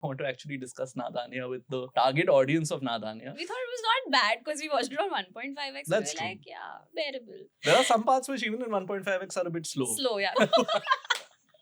want to actually discuss Nadaaniyan with the target audience of Nadaaniyan. We thought it was not bad because we watched it on 1.5x. That's we were true. like, yeah, bearable. There are some parts which even in 1.5x are a bit slow. Slow, yeah.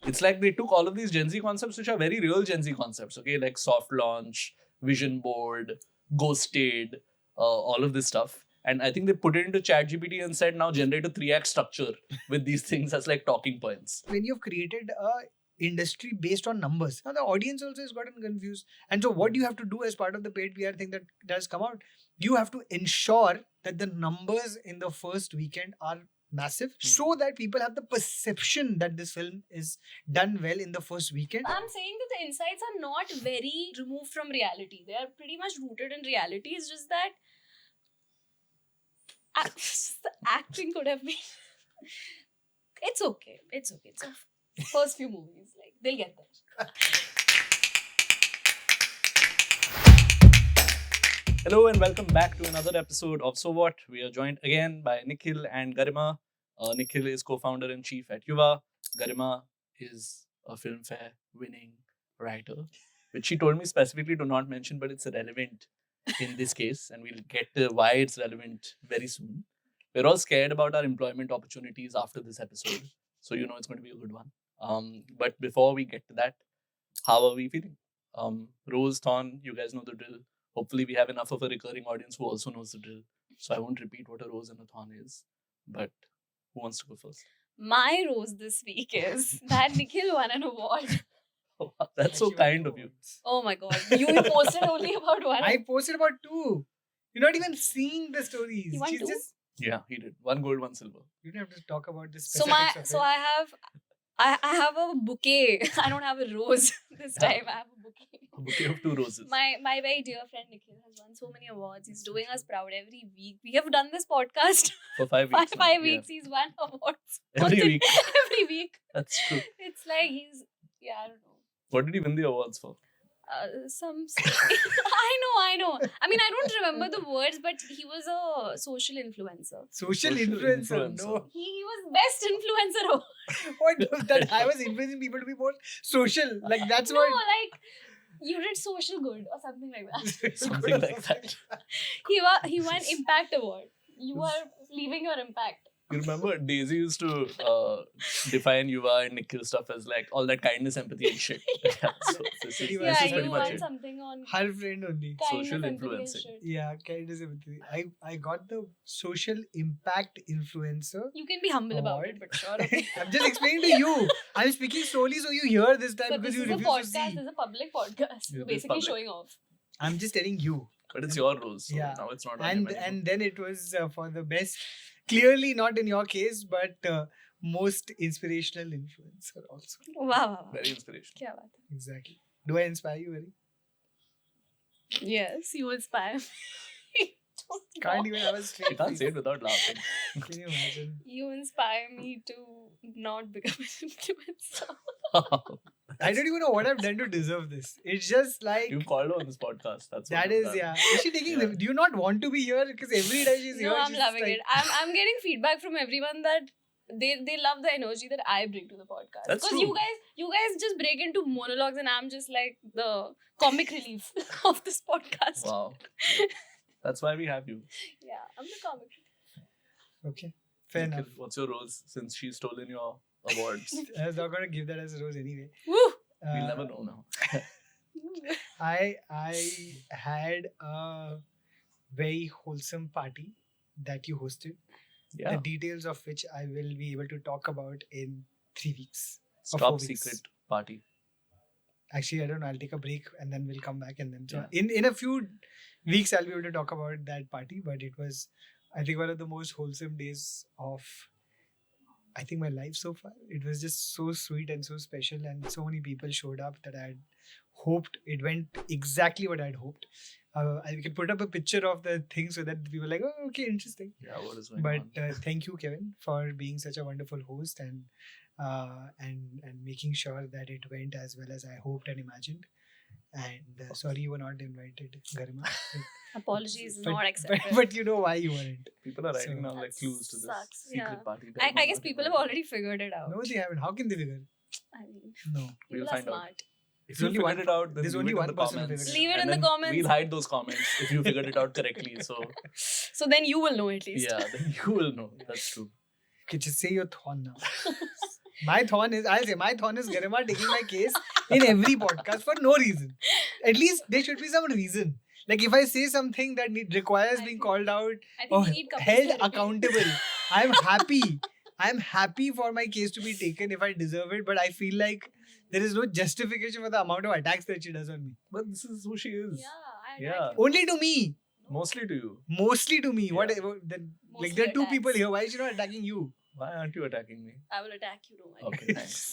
It's like they took all of these Gen Z concepts which are very real Gen Z concepts, okay? Like soft launch, vision board, ghosted, all of this stuff. And I think they put it into ChatGPT and said, now generate a 3-act structure with these things as like talking points. When you've created a industry based on numbers, now the audience also has gotten confused. And so what you have to do as part of the paid PR thing that has come out, you have to ensure that the numbers in the first weekend are massive so that people have the perception that this film is done well in the first weekend. I'm saying that the insights are not very removed from reality. They are pretty much rooted in reality. It's just that the acting could have been... It's okay. It's okay. It's the first few movies. Like, they'll get there. Hello and welcome back to another episode of So What. We are joined again by Nikhil and Garima. Nikhil is co-founder and chief at Yuvaa. Garima is a Filmfare winning writer, which she told me specifically to not mention, but it's relevant in this case, and we'll get to why it's relevant very soon. We're all scared about our employment opportunities after this episode, so you know it's going to be a good one. But before we get to that, how are we feeling? Rose, Thorn, you guys know the drill. Hopefully we have enough of a recurring audience who also knows the drill. So I won't repeat what a rose and a thorn is. But who wants to go first? My rose this week is that Nikhil won an award. Oh, that's so kind of you. Oh my god. You posted only about one. I posted about 2. You're not even seeing the stories. You won She's 2? just... Yeah, he did. 1 gold, 1 silver. You don't have to talk about this. So I have a bouquet. I don't have a rose this time. I have a bouquet. A bouquet of 2 roses. My very dear friend Nikhil has won so many awards. He's doing us proud every week. We have done this podcast For 5 weeks. five weeks. He's won awards Every week. every week. That's true. It's like he's I don't know. What did he win the awards for? Some I know. I mean, I don't remember the words, but he was a social influencer. Social Social influencer. influencer. No. He was best influencer. What was that? I was influencing people to be more social. Like that's No, what. like you did social good or something like that. Something like that. He won Impact Award. You are leaving your impact. You remember Daisy used to define Yuvaa and Nikhil stuff as like all that kindness, empathy and shit. Yeah, so this is Yeah, pretty you much won it. something on Her friend only. kindness, Social empathy and influencing. shit. Yeah, kindness empathy. I got the social impact influencer. You can be humble about Award. it, but sure. Okay. I'm just explaining to you. I'm speaking slowly so you hear this time But because this you is a refuse to podcast. see. This is a public podcast. Yeah, You're this is basically public. showing off. I'm just telling you. But it's your rose, so Yeah. now it's not on him anymore. And then it was for the best. Clearly not in your case, but most inspirational influencer also. Wow. Very inspirational. Kya baat hai? Exactly. Do I inspire you very? Yes, you inspire me. Can't even have a You straight can't face. say it without laughing. Can you imagine? You inspire me to not become an influencer. I don't even know what I've done to deserve this. It's just like You've called her on this podcast. That's what that you've is done. yeah. Is she taking? Yeah. Do you not want to be here? Because every time she's here, No, I'm she's loving like, it. I'm getting feedback from everyone that they love the energy that I bring to the podcast. That's Because true. you guys just break into monologues and I'm just like the comic relief of this podcast. Wow. That's why we have you. Yeah, I'm the comic relief. Okay, fair Nikhil, enough. what's your rose since she's stolen your awards? I was not gonna give that as a rose anyway. Woo! We'll never know now. I had a very wholesome party that you hosted. Yeah. The details of which I will be able to talk about in 3 weeks. It's or top 4 weeks. secret party. Actually, I don't know. I'll take a break and then we'll come back and then. So Yeah. in a few weeks, I'll be able to talk about that party. But it was, I think, one of the most wholesome days of, I think, my life so far. It was just so sweet and so special, and so many people showed up that I had hoped it went exactly what I had hoped. I can put up a picture of the thing so that people are like, oh, okay, interesting. Yeah, what is going But on? thank you, Kevin, for being such a wonderful host and making sure that it went as well as I hoped and imagined. And sorry you were not invited, Garima. Apologies is But- not accepted. but you know why you weren't. People are writing so- down like That clues to this sucks, secret yeah. party. that I was guess not people have invited. already figured it out. No, they haven't. How can they figure? I mean, No. We'll people are find out. smart. If you figured it out, then there's leave only it in one the person who comments. figured Leave it And in the then comments. We'll hide those comments if you figured it out correctly. So So then you will know at least. yeah, then you will know. That's true. Okay, just say your thorn now. I'll say my thorn is Garima taking my case in every podcast for no reason. At least there should be some reason. Like if I say something that requires I being think- called out I think or we need couples held therapy. accountable, I'm happy. I'm happy for my case to be taken if I deserve it, but I feel like there is no justification for the amount of attacks that she does on me. But this is who she is. Yeah, I Yeah. attack you. Only to me. Mostly to you. Mostly to me. Yeah. What then? Like Mostly there are two attacks. people here. Why is she not attacking you? Why aren't you attacking me? I will attack you, don't worry. Okay, thanks.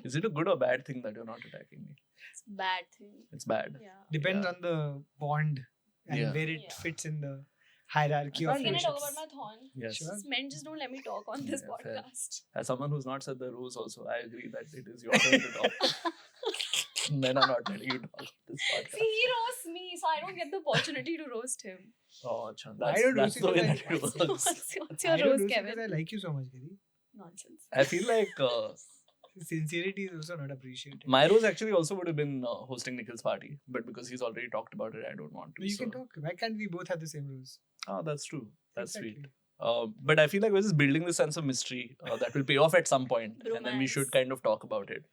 Is it a good or bad thing that you're not attacking me? It's a bad thing. It's bad. Yeah. Depends Yeah. on the bond and Yeah. where it Yeah. fits in the hierarchy of Can I talk friendships. about my thorn? Yes. Sure. Just men just don't let me talk on this Yeah, fair. podcast. As someone who's not said the rules also, I agree that it is your turn to talk. Men are not letting you talk on this See, podcast. he roasts me, so I don't get the opportunity to roast him. Oh, Achan, I don't that's roast the you way because that it What's works. what's I your don't roast, do it Kevin? because I like you so much, Giri. Nonsense. I feel like Sincerity is also not appreciated. my rose actually also would have been hosting Nikhil's party, but because he's already talked about it, I don't want to. No, you can so- talk. Why can't we both have the same rules? Oh, that's true. That's sweet. Exactly. But I feel like we're just building this sense of mystery that will pay off at some point, and then we Bromance. should kind of talk about it.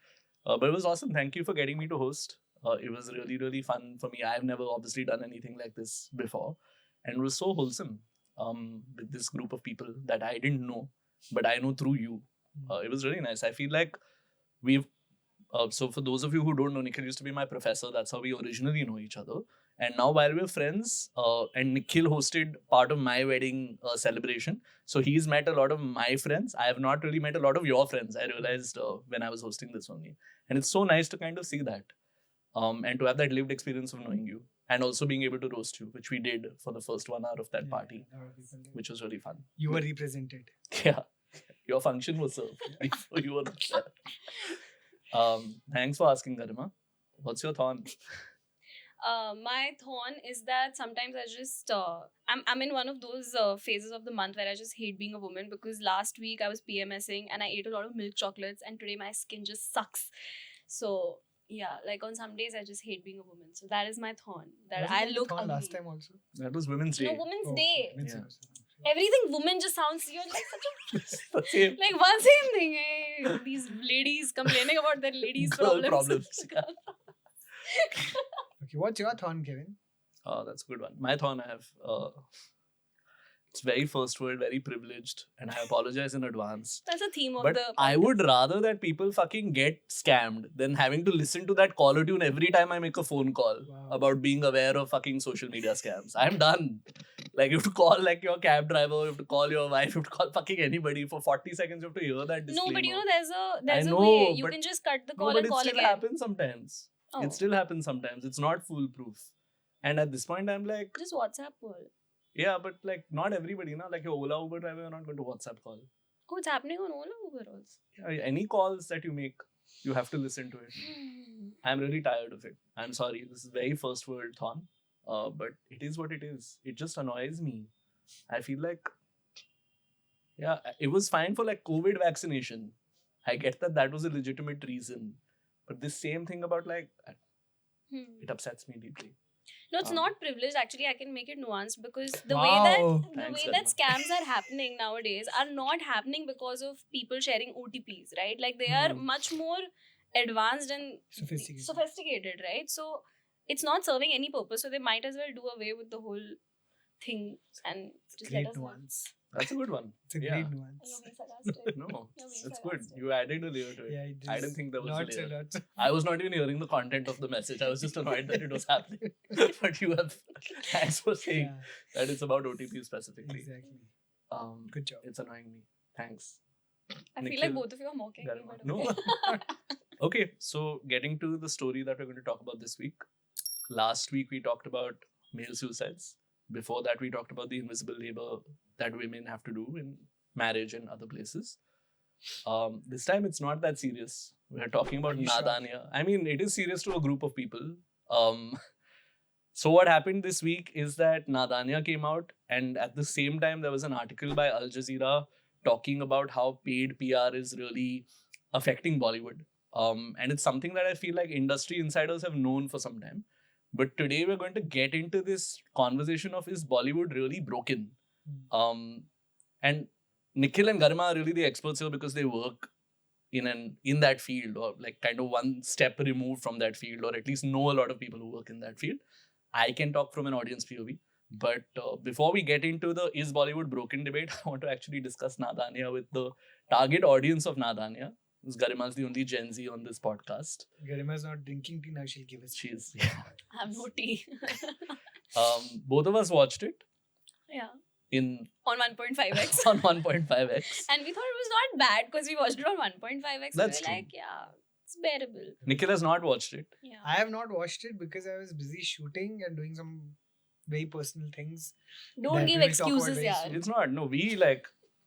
But it was awesome. Thank you for getting me to host. It was really, really fun for me. I've never obviously done anything like this before, and it was so wholesome with this group of people that I didn't know, but I know through you. It was really nice. I feel like we've. So for those of you who don't know, Nikhil used to be my professor. That's how we originally know each other. And now while we're friends, and Nikhil hosted part of my wedding celebration. So he's met a lot of my friends. I have not really met a lot of your friends. I realized when I was hosting this only. And it's so nice to kind of see that. And to have that lived experience of knowing you. And also being able to roast you, which we did for the first 1 hour of that party, a lot of people do. which was really fun. You were represented. Yeah. Your function was served before you were there. Thanks for asking, Garima. What's your thorn? My thorn is that sometimes I just I'm in one of those phases of the month where I just hate being a woman, because last week I was PMSing and I ate a lot of milk chocolates, and today my skin just sucks. So yeah, like on some days I just hate being a woman. So that is my thorn, that Wasn't I that look thorn ugly. last time also. That was Women's Day. No, Women's Oh, Day. Women's Yeah. Day also. Everything woman just sounds, you're like such a The same. like one same thing. Eh? These ladies complaining about their ladies' Girl problems. problems. Okay, what's your thorn, Kevin? Oh, that's a good one. My thorn, I have. It's very first world, very privileged, and I apologize in advance. That's a theme of But the I would rather that people fucking get scammed than having to listen to that caller tune every time I make a phone call Wow. about being aware of fucking social media scams. I'm done. Like, you have to call like your cab driver, you have to call your wife, you have to call fucking anybody for 40 seconds. You have to hear that disclaimer. No, but you know, there's a know, way. You but- can just cut the No, call but and it call still again. happens sometimes. Oh, It still happens sometimes. It's not foolproof. And at this point, I'm like, just WhatsApp call. yeah, but like not everybody, na? Like your Ola Uber driver, you're not going to WhatsApp call. Oh, it's happening on Ola Uber also. Yeah, any calls that you make, you have to listen to it. I'm really tired of it. I'm sorry. This is very first world thorn. But it is what it is. It just annoys me. I feel like, yeah, it was fine for like COVID vaccination. I get that that was a legitimate reason. But this same thing about like, it upsets me deeply. No, it's Um, not privileged. Actually, I can make it nuanced, because the Wow. way that Thanks, scams are happening nowadays are not happening because of people sharing OTPs, right? Like they are much more advanced and Sophisticated. right? So it's not serving any purpose. So they might as well do away with the whole thing and just let Great us know. nuance. That's a good one. It's a Yeah. great You're nuance. being sarcastic. No, You're being it's good. sarcastic. You added a layer to it. Yeah, it I is didn't think there was a lots and layer. lots. I was not even hearing the content of the message. I was just annoyed that it was happening. But you have, thanks for saying Yeah, that it's about OTP specifically. exactly. Good job. It's annoying me. Thanks. I feel like Nikhil, both of you are mocking me. Garima. But No. okay. Okay, so getting to the story that we're going to talk about this week. Last week we talked about male suicides. Before that we talked about the invisible labor that women have to do in marriage and other places. This time it's not that serious. We're talking about Are you sure? Nadaaniyan. I mean, it is serious to a group of people. So what happened this week is that Nadaaniyan came out, and at the same time there was an article by Al Jazeera talking about how paid PR is really affecting Bollywood. And it's something that I feel like industry insiders have known for some time. But today we're going to get into this conversation of, is Bollywood really broken? And Nikhil and Garima are really the experts here because they work in that field, or like kind of one step removed from that field, or at least know a lot of people who work in that field. I can talk from an audience POV. But before we get into the is Bollywood broken debate, I want to actually discuss Nadaaniyan with the target audience of Nadaaniyan. Garima is the only Gen Z on this podcast. Garima's not drinking tea now, she'll give us. She's I have no tea. both of us watched it Yeah. on On 1.5x. on 1.5x. And we thought it was not bad because we watched it on 1.5x. That's we were true. like, yeah, it's bearable. Nikhil has not watched it. Yeah. I have not watched it because I was busy shooting and doing some very personal things. Don't that give we will talk about excuses, very yeah. soon. It's not. No,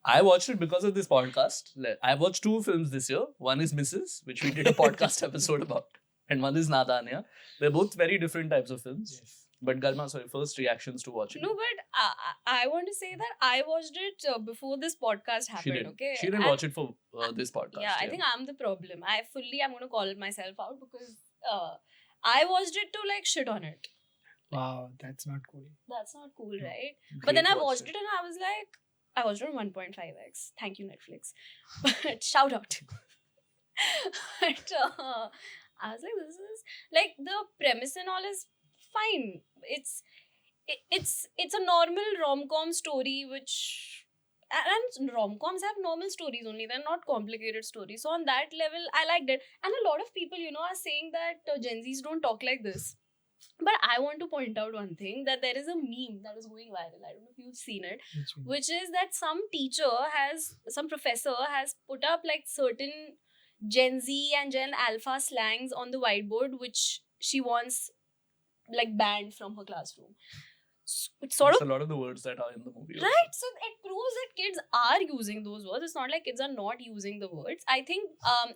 I watched it because of this podcast. I watched 2 films this year. One is Mrs., which we did a podcast episode about. And one is Nadaaniyan. They're both very different types of films. Yes. But Garima, sorry, first reactions to watching No, it. but I want to say that I watched it before this podcast happened, She did. okay? She didn't And- watch it for this podcast. Yeah, I think I'm the problem. I'm going to call myself out because I watched it to like shit on it. Wow, that's not cool. That's not cool, No. right? Great But then I watch watched it and I was like, I watched it on 1.5x. Thank you, Netflix. But shout out. But I was like, this is like the premise and all is fine. It's a normal rom-com story, which and rom-coms have normal stories only. They're not complicated stories. So on that level, I liked it. And a lot of people, are saying that Gen Zs don't talk like this. But I want to point out one thing, that there is a meme that is going viral. I don't know if you've seen it, which is that some professor has put up like certain Gen Z and Gen Alpha slangs on the whiteboard, which she wants like banned from her classroom. It's sort It's of a lot of the words that are in the movie. right. So it proves that kids are using those words. It's not like kids are not using the words. I think,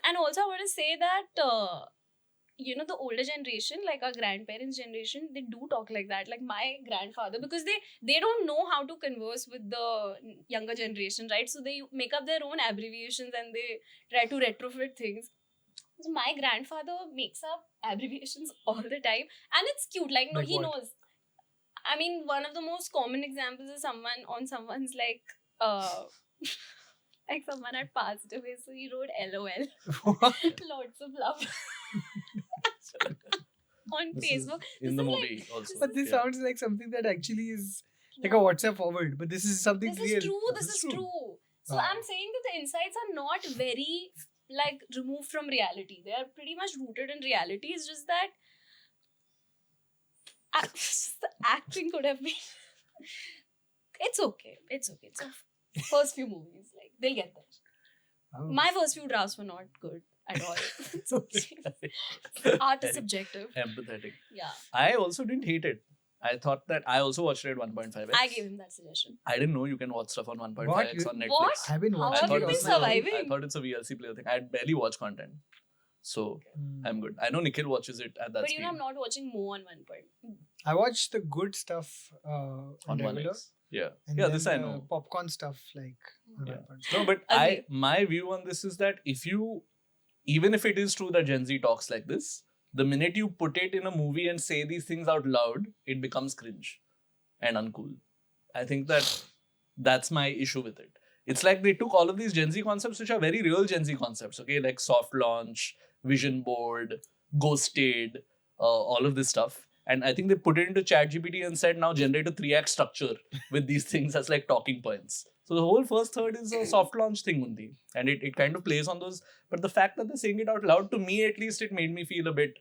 and also I want to say that the older generation, like our grandparents' generation, they do talk like that. Like my grandfather, because they don't know how to converse with the younger generation, right? So they make up their own abbreviations and they try to retrofit things. So my grandfather makes up abbreviations all the time, and it's cute. Like Like he what? knows. I mean, one of the most common examples is someone's like like someone had passed away, so he wrote LOL. Lots of love. On This is Facebook. in This the is movie also. But this Yeah. sounds like something that actually is like a WhatsApp forward. But this is something This real. is true. This This is is true. true. So Wow. I'm saying that the insights are not very like removed from reality. They are pretty much rooted in reality. It's just that the acting could have been. It's okay. It's okay. It's a first few movies. Like they'll get there. Oh. My first few drafts were not good at all. It's okay. Art is subjective. Empathetic. Yeah. I also didn't hate it. I thought that I also watched it at 1.5x. I gave him that suggestion. I didn't know you can watch stuff on 1.5x What? on Netflix. What? I've been How watching have it you been also. surviving? I thought it's a VLC player thing. I barely watch content. So Hmm. I'm good. I know Nikhil watches it at that But speed. I'm not watching more on 1. I watched the good stuff on regular, 1x. Yeah. and Yeah, then this I the know. popcorn stuff like on Yeah. 1.5. No, but Agree. my view on this is that even if it is true that Gen Z talks like this, the minute you put it in a movie and say these things out loud, it becomes cringe and uncool. I think that's my issue with it. It's like they took all of these Gen Z concepts, which are very real Gen Z concepts, okay? Like soft launch, vision board, ghosted, all of this stuff. And I think they put it into ChatGPT and said, now generate a 3-act structure with these things as like talking points. So the whole first third is a soft launch thing only. And it kind of plays on those. But the fact that they're saying it out loud, to me at least, it made me feel a bit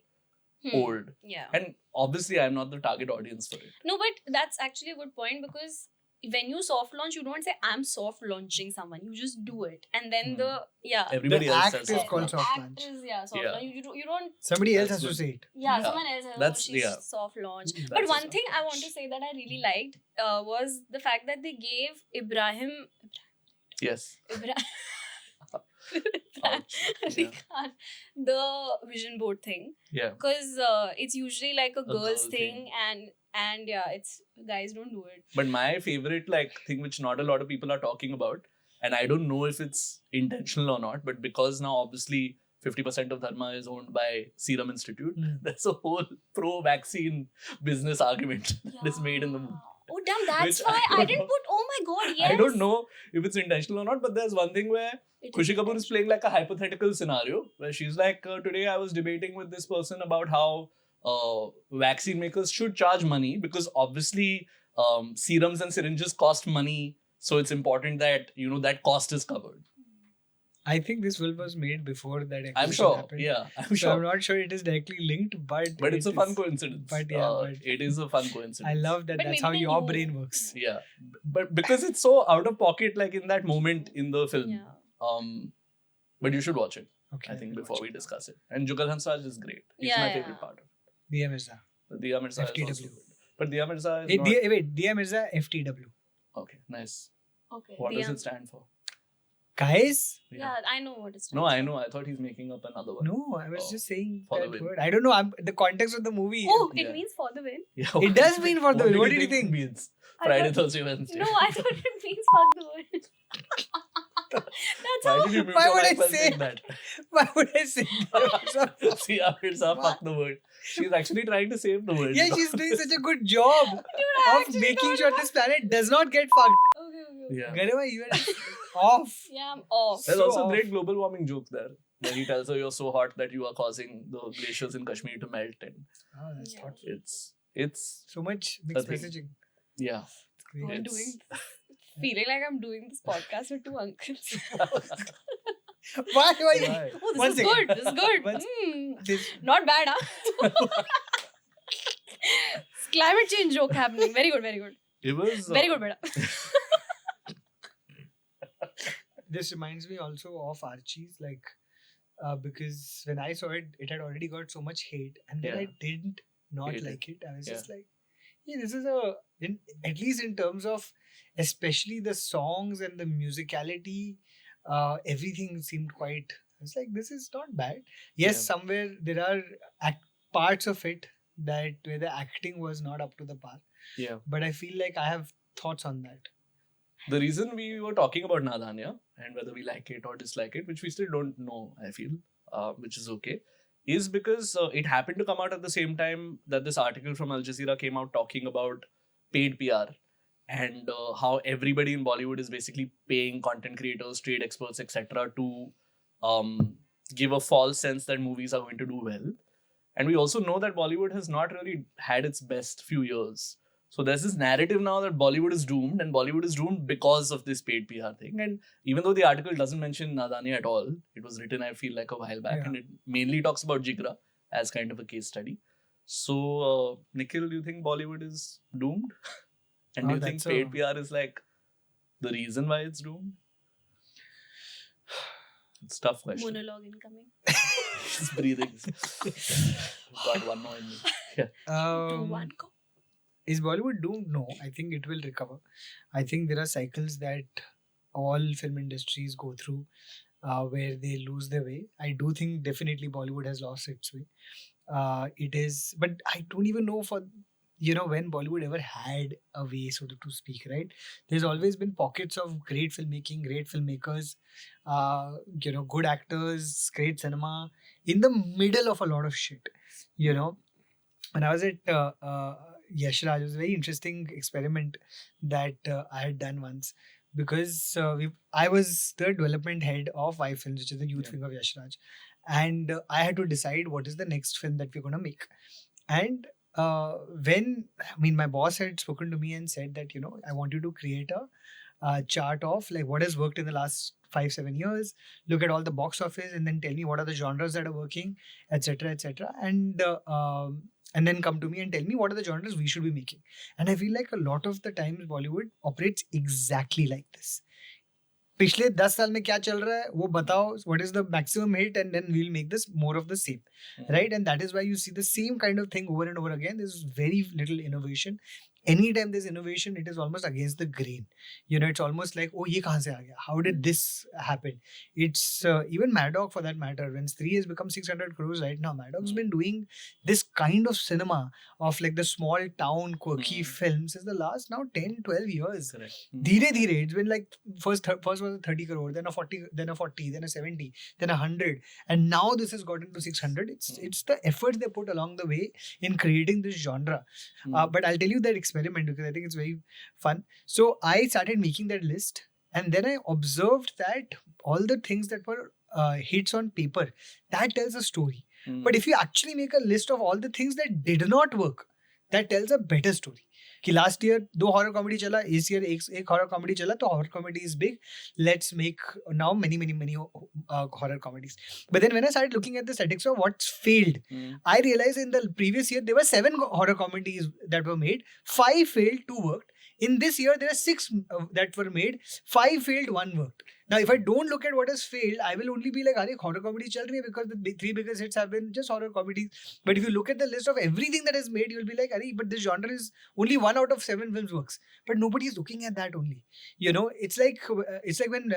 old. Yeah. And obviously, I'm not the target audience for it. No, but that's actually a good point, because when you soft launch, you don't say I'm soft launching someone. You just do it, and then Everybody The else act says is soft called launch. soft act launch. is soft Yeah. launch. You don't. Somebody else That's has to good. say it. Yeah, Yeah. someone else has. That's- She's yeah. soft launch. That's But a one soft thing I want to launch. say that I really liked was the fact that they gave Ibrahim. Yes. Ibrahim Yeah. Khan the vision board thing, Yeah. because it's usually like a girl's girl thing, and yeah, it's guys don't do it. But my favorite thing which not a lot of people are talking about, and I don't know if it's intentional or not, but because now obviously 50% of Dharma is owned by Serum Institute. Mm. There's a whole pro-vaccine business argument that is made in the movie. Oh damn, that's Which why I I don't didn't know. put. Oh my god, yes. I don't know if it's intentional or not, but there's one thing where It Khushi is Kapoor is playing like a hypothetical scenario where she's like, today I was debating with this person about how vaccine makers should charge money because obviously serums and syringes cost money. So it's important that, that cost is covered. I think this film was made before that I'm acquisition sure. happened. Yeah, I'm So sure. I'm not sure it is directly linked, but But it's a fun coincidence. But yeah, but it is a fun coincidence. I love that. But That's maybe how they your knew. brain works. Yeah, but because it's so out of pocket, like in that moment in the film. Yeah. But you should watch it. Okay. I think before we discuss it. And Jugal Hansal is great. He's Yeah, my yeah. favorite part of it. Diya Mirza. Diya Mirza is also FTW. good. But Diya Mirza is Hey, not... Diya Mirza FTW. Okay, nice. Okay. What does Diya- it stand for? Guys, Yeah, I know what it's. No, I know. I thought he's making up another one. no, I was Oh, just saying for the that win. word. I don't know. The context of the movie. Oh, Yeah. it means for the win. Yeah, It does mean for the win. What did you it think? means? I Friday, thought- Thursday, Wednesday. No, I thought it means fuck the win. That's Why how. did you mute Why your would I mic while say saying that? Why would I say that? See, Mirza, fuck the word. She's actually trying to save the word. Yeah, she's doing such a good job Dude, I of actually making don't sure know. this planet does not get fucked. Okay. Yeah. Garima, you are off. Yeah, I'm off. There's So also a off. great global warming joke there. Where he tells her you're so hot that you are causing the glaciers in Kashmir to melt. And Oh, that's Yeah. thoughtful. it's So much mixed thing. messaging. yeah. Great. I'm It's- doing. Feeling like I'm doing this podcast with two uncles. Why? Why? Oh, this One is second. good. This is good. One This, Not bad, huh? Climate change joke happening. Very good, very good. It was Very good, beta. this reminds me also of Archie's, like, because when I saw it, it had already got so much hate, and then Yeah. I didn't not Hate it. like it. I was Yeah. just like, yeah, this is at least in terms of, especially the songs and the musicality, everything seemed quite. I was like, this is not bad. Yes, Yeah. somewhere there are parts of it that where the acting was not up to the par, Yeah. but I feel like I have thoughts on that. The reason we were talking about Nadaaniyan and whether we like it or dislike it, which we still don't know, I feel, which is okay, is because it happened to come out at the same time that this article from Al Jazeera came out talking about paid PR and how everybody in Bollywood is basically paying content creators, trade experts, etc. to give a false sense that movies are going to do well. And we also know that Bollywood has not really had its best few years. So there's this narrative now that Bollywood is doomed, and Bollywood is doomed because of this paid PR thing. And even though the article doesn't mention Nadaaniyan at all, it was written, I feel, like a while back, Yeah. and it mainly talks about Jigra as kind of a case study. So, Nikhil, do you think Bollywood is doomed? And do Oh, you think that's paid a- PR is like the reason why it's doomed? It's a tough question. Monologue incoming. Just breathing. Got one more in me. Yeah. 2, 1, go. Is Bollywood doomed? No, I think it will recover. I think there are cycles that all film industries go through where they lose their way. I do think definitely Bollywood has lost its way. It is, but I don't even know when Bollywood ever had a way, so to speak, right? There's always been pockets of great filmmaking, great filmmakers, good actors, great cinema in the middle of a lot of shit. When I was at Yash Raj, it was a very interesting experiment that I had done once because I was the development head of Y Films, which is the youth wing of Yash Raj, and I had to decide what is the next film that we're going to make. And my boss had spoken to me and said that, I want you to create a chart of like what has worked in the last 5-7 years, look at all the box office, and then tell me what are the genres that are working, etc., etc., and then come to me and tell me what are the genres we should be making. And I feel like a lot of the times Bollywood operates exactly like this. पिछले 10 साल में क्या चल रहा है वो बताओ, what is the maximum hit, and then we'll make this more of the same, right? And that is why you see the same kind of thing over and over again. There's very little innovation, anytime there's innovation, it is almost against the grain. It's almost like, oh, ye kahan se aa gaya? How did this happen? It's even Maddox for that matter. When Stree has become 600 crores right now, Maddox's been doing this kind of cinema of like the small town quirky films is the last now 10-12 years. Correct. Dheere dheere, it's been like first was a 30 crore, then a 40, then a 40, then a 70, then 100, and now this has gotten to 600. It's the efforts they put along the way in creating this genre. But I'll tell you that experiment because I think it's very fun. So I started making that list, and then I observed that all the things that were hits on paper, that tells a story. But if you actually make a list of all the things that did not work, that tells a better story. कि last year 2 horror comedy चला, इस year एक horror comedy चला, तो horror comedy is big. Let's make now many horror comedies. But then when I started looking at the statistics of what's failed, I realized in the previous year there were 7 horror comedies that were made, 5 failed, 2 worked. In this year there are 6 that were made, 5 failed, 1 worked. Now, if I don't look at what has failed, I will only be like, "Are horror comedy chal rahi hai?" Because the 3 biggest hits have been just horror comedies. But if you look at the list of everything that is made, you'll be like, "Are but this genre is only 1 out of 7 films works." But nobody is looking at that only. It's like when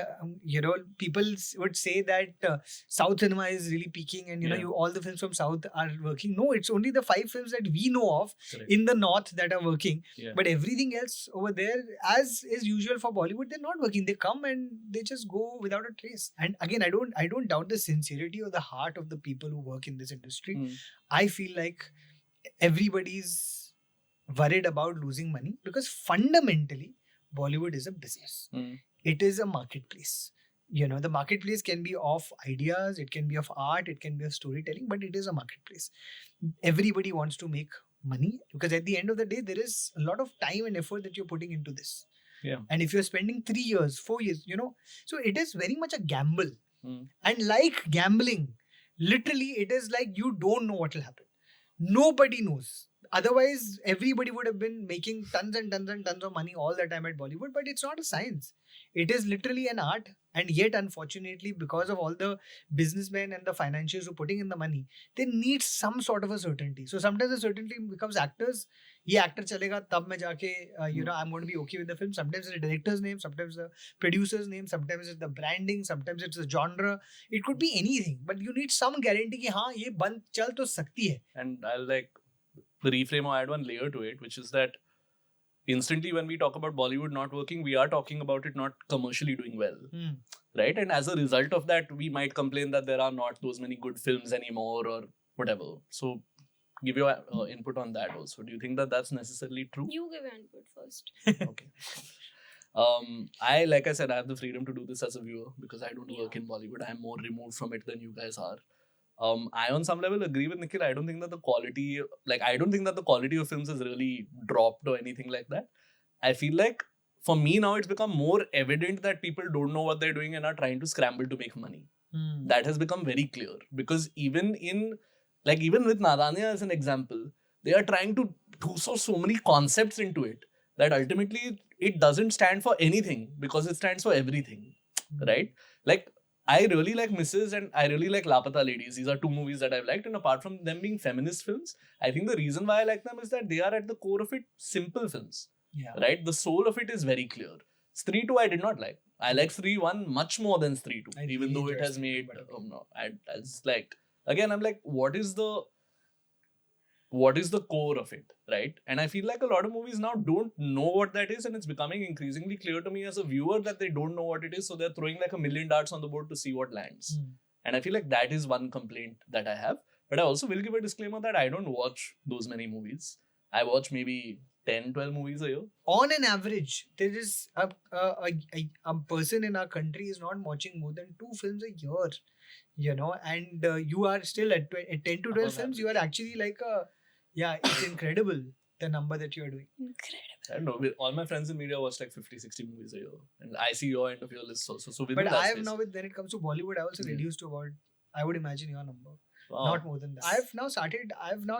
people would say that South cinema is really peaking, and all the films from South are working. No, it's only the 5 films that we know of in the North that are working. Yeah. But everything else over there, as is usual for Bollywood, they're not working. They come and they just go without a trace. And again, I don't doubt the sincerity or the heart of the people who work in this industry. I feel like everybody's worried about losing money because fundamentally Bollywood is a business. It is a marketplace. The marketplace can be of ideas, it can be of art, it can be of storytelling, but it is a marketplace. Everybody wants to make money because at the end of the day, there is a lot of time and effort that you're putting into this. Yeah. And if you're spending 3 years, 4 years, so it is very much a gamble. And like gambling, literally it is like you don't know what will happen. Nobody knows. Otherwise, everybody would have been making tons and tons and tons of money all the time at Bollywood, but it's not a science. It is literally an art. And yet, unfortunately, because of all the businessmen and the financiers who are putting in the money, they need some sort of a certainty. So sometimes the certainty becomes actors. Ye actor chalega, tab mein jaake, I'm going to be okay with the film. Sometimes it's the director's name, sometimes the producer's name, sometimes it's the branding, sometimes it's the genre. It could be anything, but you need some guarantee ki haan, ye band chal to sakti hai. And I'll reframe or add one layer to it, which is that instantly when we talk about Bollywood not working, we are talking about it not commercially doing well, right? And as a result of that, we might complain that there are not those many good films anymore or whatever. So give your input on that also. Do you think that that's necessarily true? You give your input first. Okay. Like I said, I have the freedom to do this as a viewer because I don't work in Bollywood. I'm more removed from it than you guys are. I on some level agree with Nikhil. I don't think that the quality of films has really dropped or anything like that. I feel like for me now it's become more evident that people don't know what they're doing and are trying to scramble to make money. That has become very clear because even with Nadaaniyan as an example, they are trying to do so many concepts into it that ultimately it doesn't stand for anything because it stands for everything, right? Like I really like Mrs. and I really like Lapata Ladies. These are 2 movies that I've liked, and apart from them being feminist films, I think the reason why I like them is that they are at the core of it simple films, right? The soul of it is very clear. Stree 2 I did not like. I like Stree 1 much more than Stree 2, even though it has made, again, I'm like, what is the core of it, right? And I feel like a lot of movies now don't know what that is, and it's becoming increasingly clear to me as a viewer that they don't know what it is, so they're throwing like 1,000,000 darts on the board to see what lands. And I feel like that is one complaint that I have. But I also will give a disclaimer that I don't watch those many movies. I watch maybe 10-12 movies a year. On an average, there is a person in our country is not watching more than 2 films a year, and you are still at 10 to 12 films. You are actually like it's incredible the number that you are doing. Incredible. I don't know. All my friends in media watch like 50-60 movies a year, and I see your end of your list also. So but I have now, when it comes to Bollywood, I also reduced to about, I would imagine, your number. Wow. Not more than that. I've now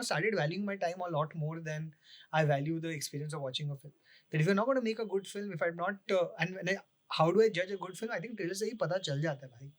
started valuing my time a lot more than I value the experience of watching a film. That if you're not going to make a good film, if I'm not, and when how do I judge a good film? I think trailer से ही पता चल जाता है भाई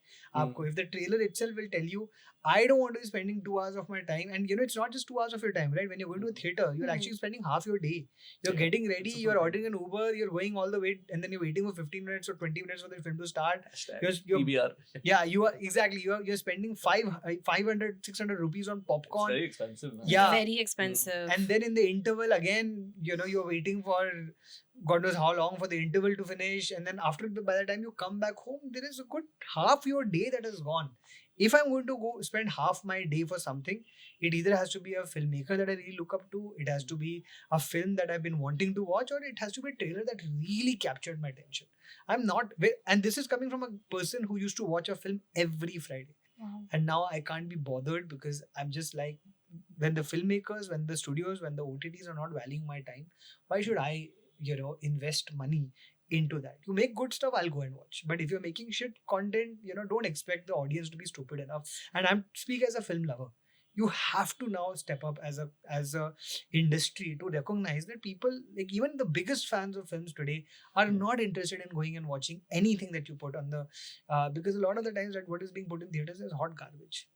आपको. If the trailer itself will tell you, I don't want to be spending 2 hours of my time, and it's not just 2 hours of your time, right? When you're going to a theater, you're actually spending half your day. You're getting ready, you're ordering an Uber, you're going all the way, and then you're waiting for 15 minutes or 20 minutes for the film to start. You're PBR. Yeah, you are exactly. You're spending 500, 600 rupees on popcorn. It's very expensive, man. Yeah. Very expensive. And then in the interval again, you're waiting for God knows how long for the interval to finish, and then by the time you come back home, there is a good half your day that is gone. If I'm going to go spend half my day for something, it either has to be a filmmaker that I really look up to, it has to be a film that I've been wanting to watch, or it has to be a trailer that really captured my attention. I'm not, and this is coming from a person who used to watch a film every Friday. Wow. And now I can't be bothered because I'm just like, when the filmmakers, when the studios, when the OTTs are not valuing my time, why should I, invest money into that? You make good stuff, I'll go and watch. But if you're making shit content, don't expect the audience to be stupid enough. And I'm speak as a film lover. You have to now step up as a industry to recognize that people, like even the biggest fans of films today, are not interested in going and watching anything that you put on the because a lot of the times that what is being put in theaters is hot garbage.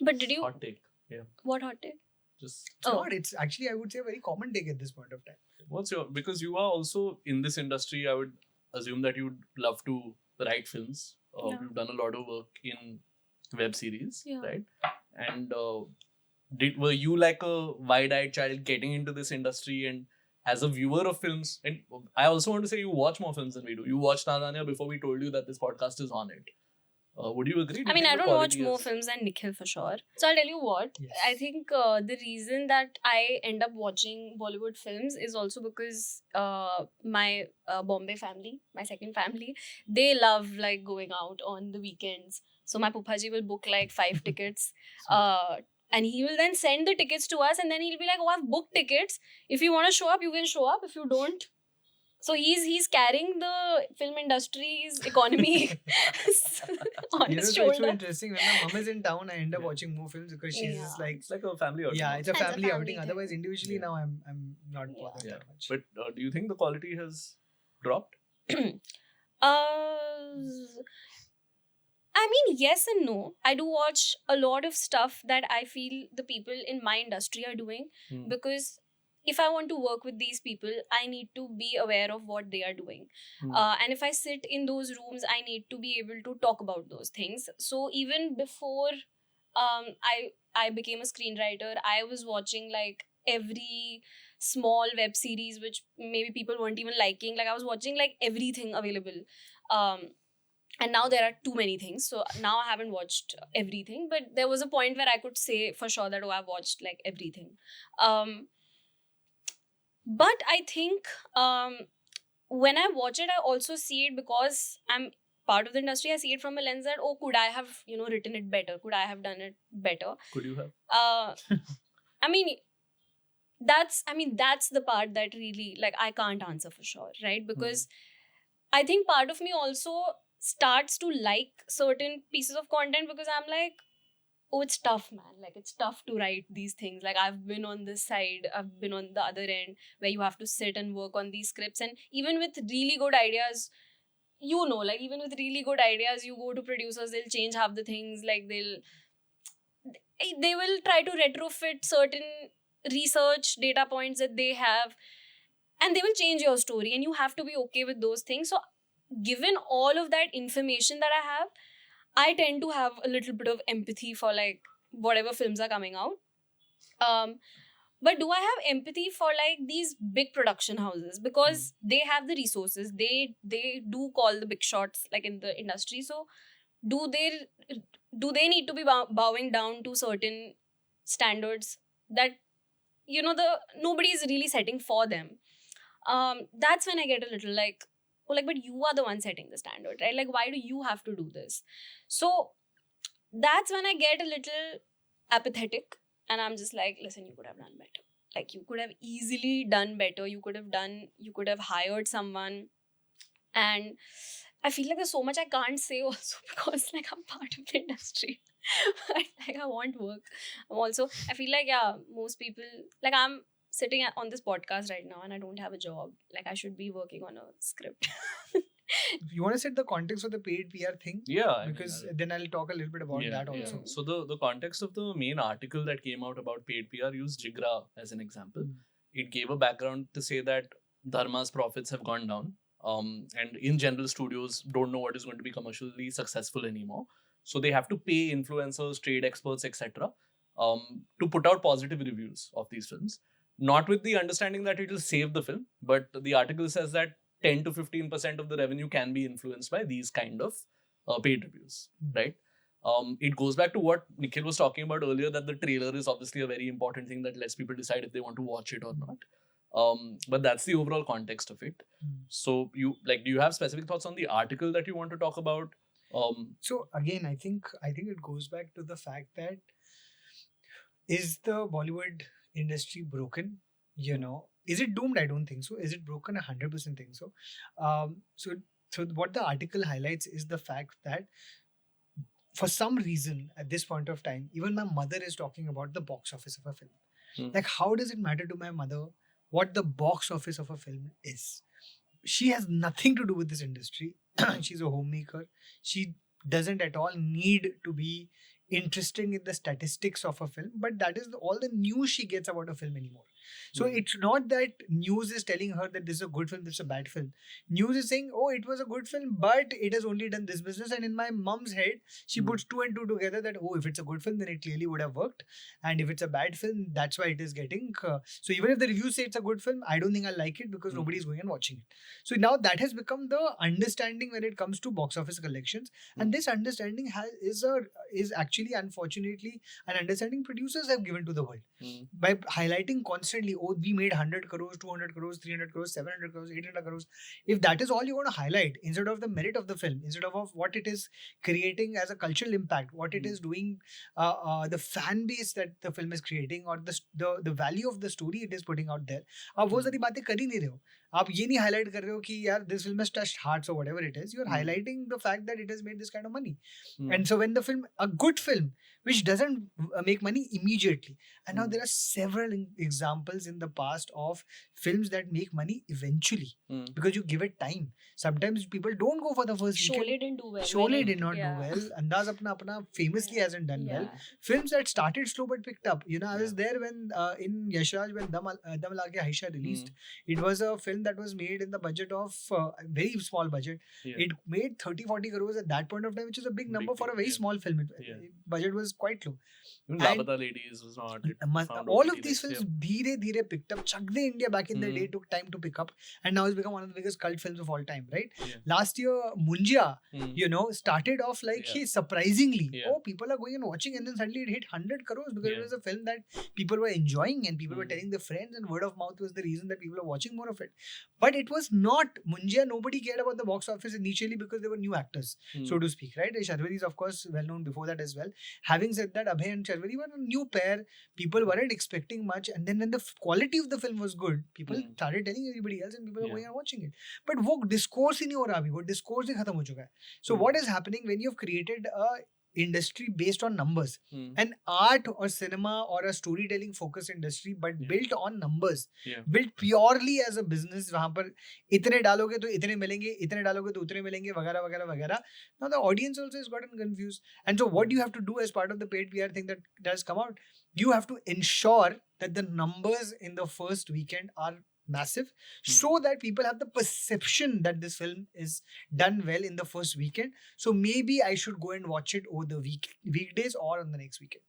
But did you? Hot take. Yeah. What hot take? Just It's not. It's actually, I would say, a very common take at this point of time. what's your, because you are also in this industry, I would assume that you'd love to write films. Yeah. You've done a lot of work in web series, Yeah. right? And were you like a wide-eyed child getting into this industry, and as a viewer of films, and I also want to say you watch more films than we do. You watched Nadaaniyan before we told you that this podcast is on it. Would you agree? Do I you mean, think I the don't watch quality more is- films than Nikhil for sure. So I'll tell you what. Yes. I think the reason that I end up watching Bollywood films is also because my Bombay family, my second family, they love like going out on the weekends. So my Pupaji will book like 5 tickets. And he will then send the tickets to us, and then he'll be like, "Oh, I've booked tickets. If you want to show up, you can show up. If you don't." So he's carrying the film industry's economy on his It's so shoulder. interesting. When my mom is in town, I end up watching more films because she's just Yeah. like, It's like a family outing. yeah, it's a It's a family family outing. thing. Otherwise, individually Yeah. now I'm not bothered Yeah. that much. But do you think the quality has dropped? I mean, yes and no. I do watch a lot of stuff that I feel the people in my industry are doing, Hmm. because if I want to work with these people, I need to be aware of what they are doing. Hmm. And if I sit in those rooms, I need to be able to talk about those things. So even before I became a screenwriter, I was watching like every small web series which maybe people weren't even liking. Like I was watching like everything available. And now there are too many things. So now I haven't watched everything. But there was a point where I could say for sure that, oh, I've watched like everything. But I think when I watch it, I also see it because I'm part of the industry. I see it from a lens that, oh, could I have, written it better? Could I have done it better? Could you have? I mean, that's the part that really, like, I can't answer for sure, right? Because I think part of me also starts to like certain pieces of content because I'm like, oh, it's tough, man. Like, it's tough to write these things. Like, I've been on this side, I've been on the other end where you have to sit and work on these scripts. And even with really good ideas, even with really good ideas, you go to producers, they'll change half the things. Like, they will try to retrofit certain research data points that they have, and they will change your story, and you have to be okay with those things. So given all of that information that I have, I tend to have a little bit of empathy for like whatever films are coming out. But do I have empathy for like these big production houses? Because they have the resources, they do call the big shots like in the industry. So do they need to be bowing down to certain standards that nobody is really setting for them? That's when I get a little like, oh, like, but you are the one setting the standard, right? Like, why do you have to do this? So that's when I get a little apathetic, and I'm just like, listen, you could have done better. Like, you could have easily done better. You could have hired someone. And I feel like there's so much I can't say also because like I'm part of the industry. Like, I want work. I feel like, yeah, most people, like, I'm sitting on this podcast right now and I don't have a job. Like, I should be working on a script. You want to set the context of the paid PR thing? Yeah, I mean, Because then I'll talk a little bit about that also. So the context of the main article that came out about paid PR used Jigra as an example. It gave a background to say that Dharma's profits have gone down. And in general, studios don't know what is going to be commercially successful anymore. So they have to pay influencers, trade experts, etc. To put out positive reviews of these films. Not with the understanding that it will save the film, but the article says that 10 to 15% of the revenue can be influenced by these kind of paid reviews, right? It goes back to what Nikhil was talking about earlier, that the trailer is obviously a very important thing that lets people decide if they want to watch it or not. But that's the overall context of it. So do you have specific thoughts on the article that you want to talk about? So again, I think it goes back to the fact that, is the Bollywood industry broken? Is it doomed? I don't think so. Is it broken? 100% think so. So what the article highlights is the fact that for some reason at this point of time, even my mother is talking about the box office of a film. Like, how does it matter to my mother what the box office of a film is? She has nothing to do with this industry. She's a homemaker. She doesn't at all need to be interested in the statistics of a film, but that is all the news she gets about a film anymore. So it's not that news is telling her that this is a good film, this is a bad film. News is saying, oh, it was a good film, but it has only done this business. And in my mom's head, she puts two and two together that, oh, if it's a good film, then it clearly would have worked. And if it's a bad film, that's why it is getting. So even if the reviews say it's a good film, I don't think I'll like it because nobody's going and watching it. So now that has become the understanding when it comes to box office collections. And this understanding is actually, unfortunately, an understanding producers have given to the world by highlighting constantly, oh, we made 100 crores, 200 crores, 300 crores, 700 crores, 800 crores. If that is all you want to highlight, instead of the merit of the film, instead of what it is creating as a cultural impact, what it is doing, the fan base that the film is creating, or the value of the story it is putting out there, आप वो सारी बातें कर ही नहीं रहे हो. आप ये नहीं highlight कर रहे हो कि यार this film has touched hearts or whatever it is. You're highlighting the fact that it has made this kind of money. And so when a good film which doesn't make money immediately, and now there are several examples in the past of films that make money eventually because you give it time. Sometimes people don't go for the first weekend. Sholay didn't do well. Sholay did not do well. Andaz apna famously hasn't done well. Films that started slow but picked up. I was there when in Yashraj when Dam Lage Haisha released. It was a film that was made in the budget of a very small budget. It made 30-40 crores at that point of time, which is a big number for a very small film. Budget was quite low. Lapata Ladies was not. All of these films dheere picked up. Chak De India back in the day took time to pick up, and now it's become one of the biggest cult films of all time, right? Last year, Munjia, started off like, hey, surprisingly, oh, people are going and watching, and then suddenly it hit 100 crores because it was a film that people were enjoying and people were telling their friends, and word of mouth was the reason that people are watching more of it. But it was not Munjia. Nobody cared about the box office initially because they were new actors, so to speak, right? Sharvari is of course well known before that as well. Having said that, Abhay and Sharvari were a new pair. People weren't expecting much, and then when the quality of the film was good, people started telling everybody else, and people are going and watching it. But वो discourse ही नहीं हो रहा अभी, वो discourse ही खत्म हो चुका है. So what is happening when you've created a industry based on numbers, an art or cinema or a storytelling focused industry, but built on numbers, built purely as a business, वहाँ पर इतने डालोगे तो इतने मिलेंगे, इतने डालोगे तो उतने मिलेंगे, वगैरह वगैरह वगैरह. Now the audience also has gotten confused, and so what you have to do as part of the paid PR thing that has come out, you have to ensure that the numbers in the first weekend are massive, so that people have the perception that this film is done well in the first weekend. So maybe I should go and watch it over the weekdays or on the next weekend.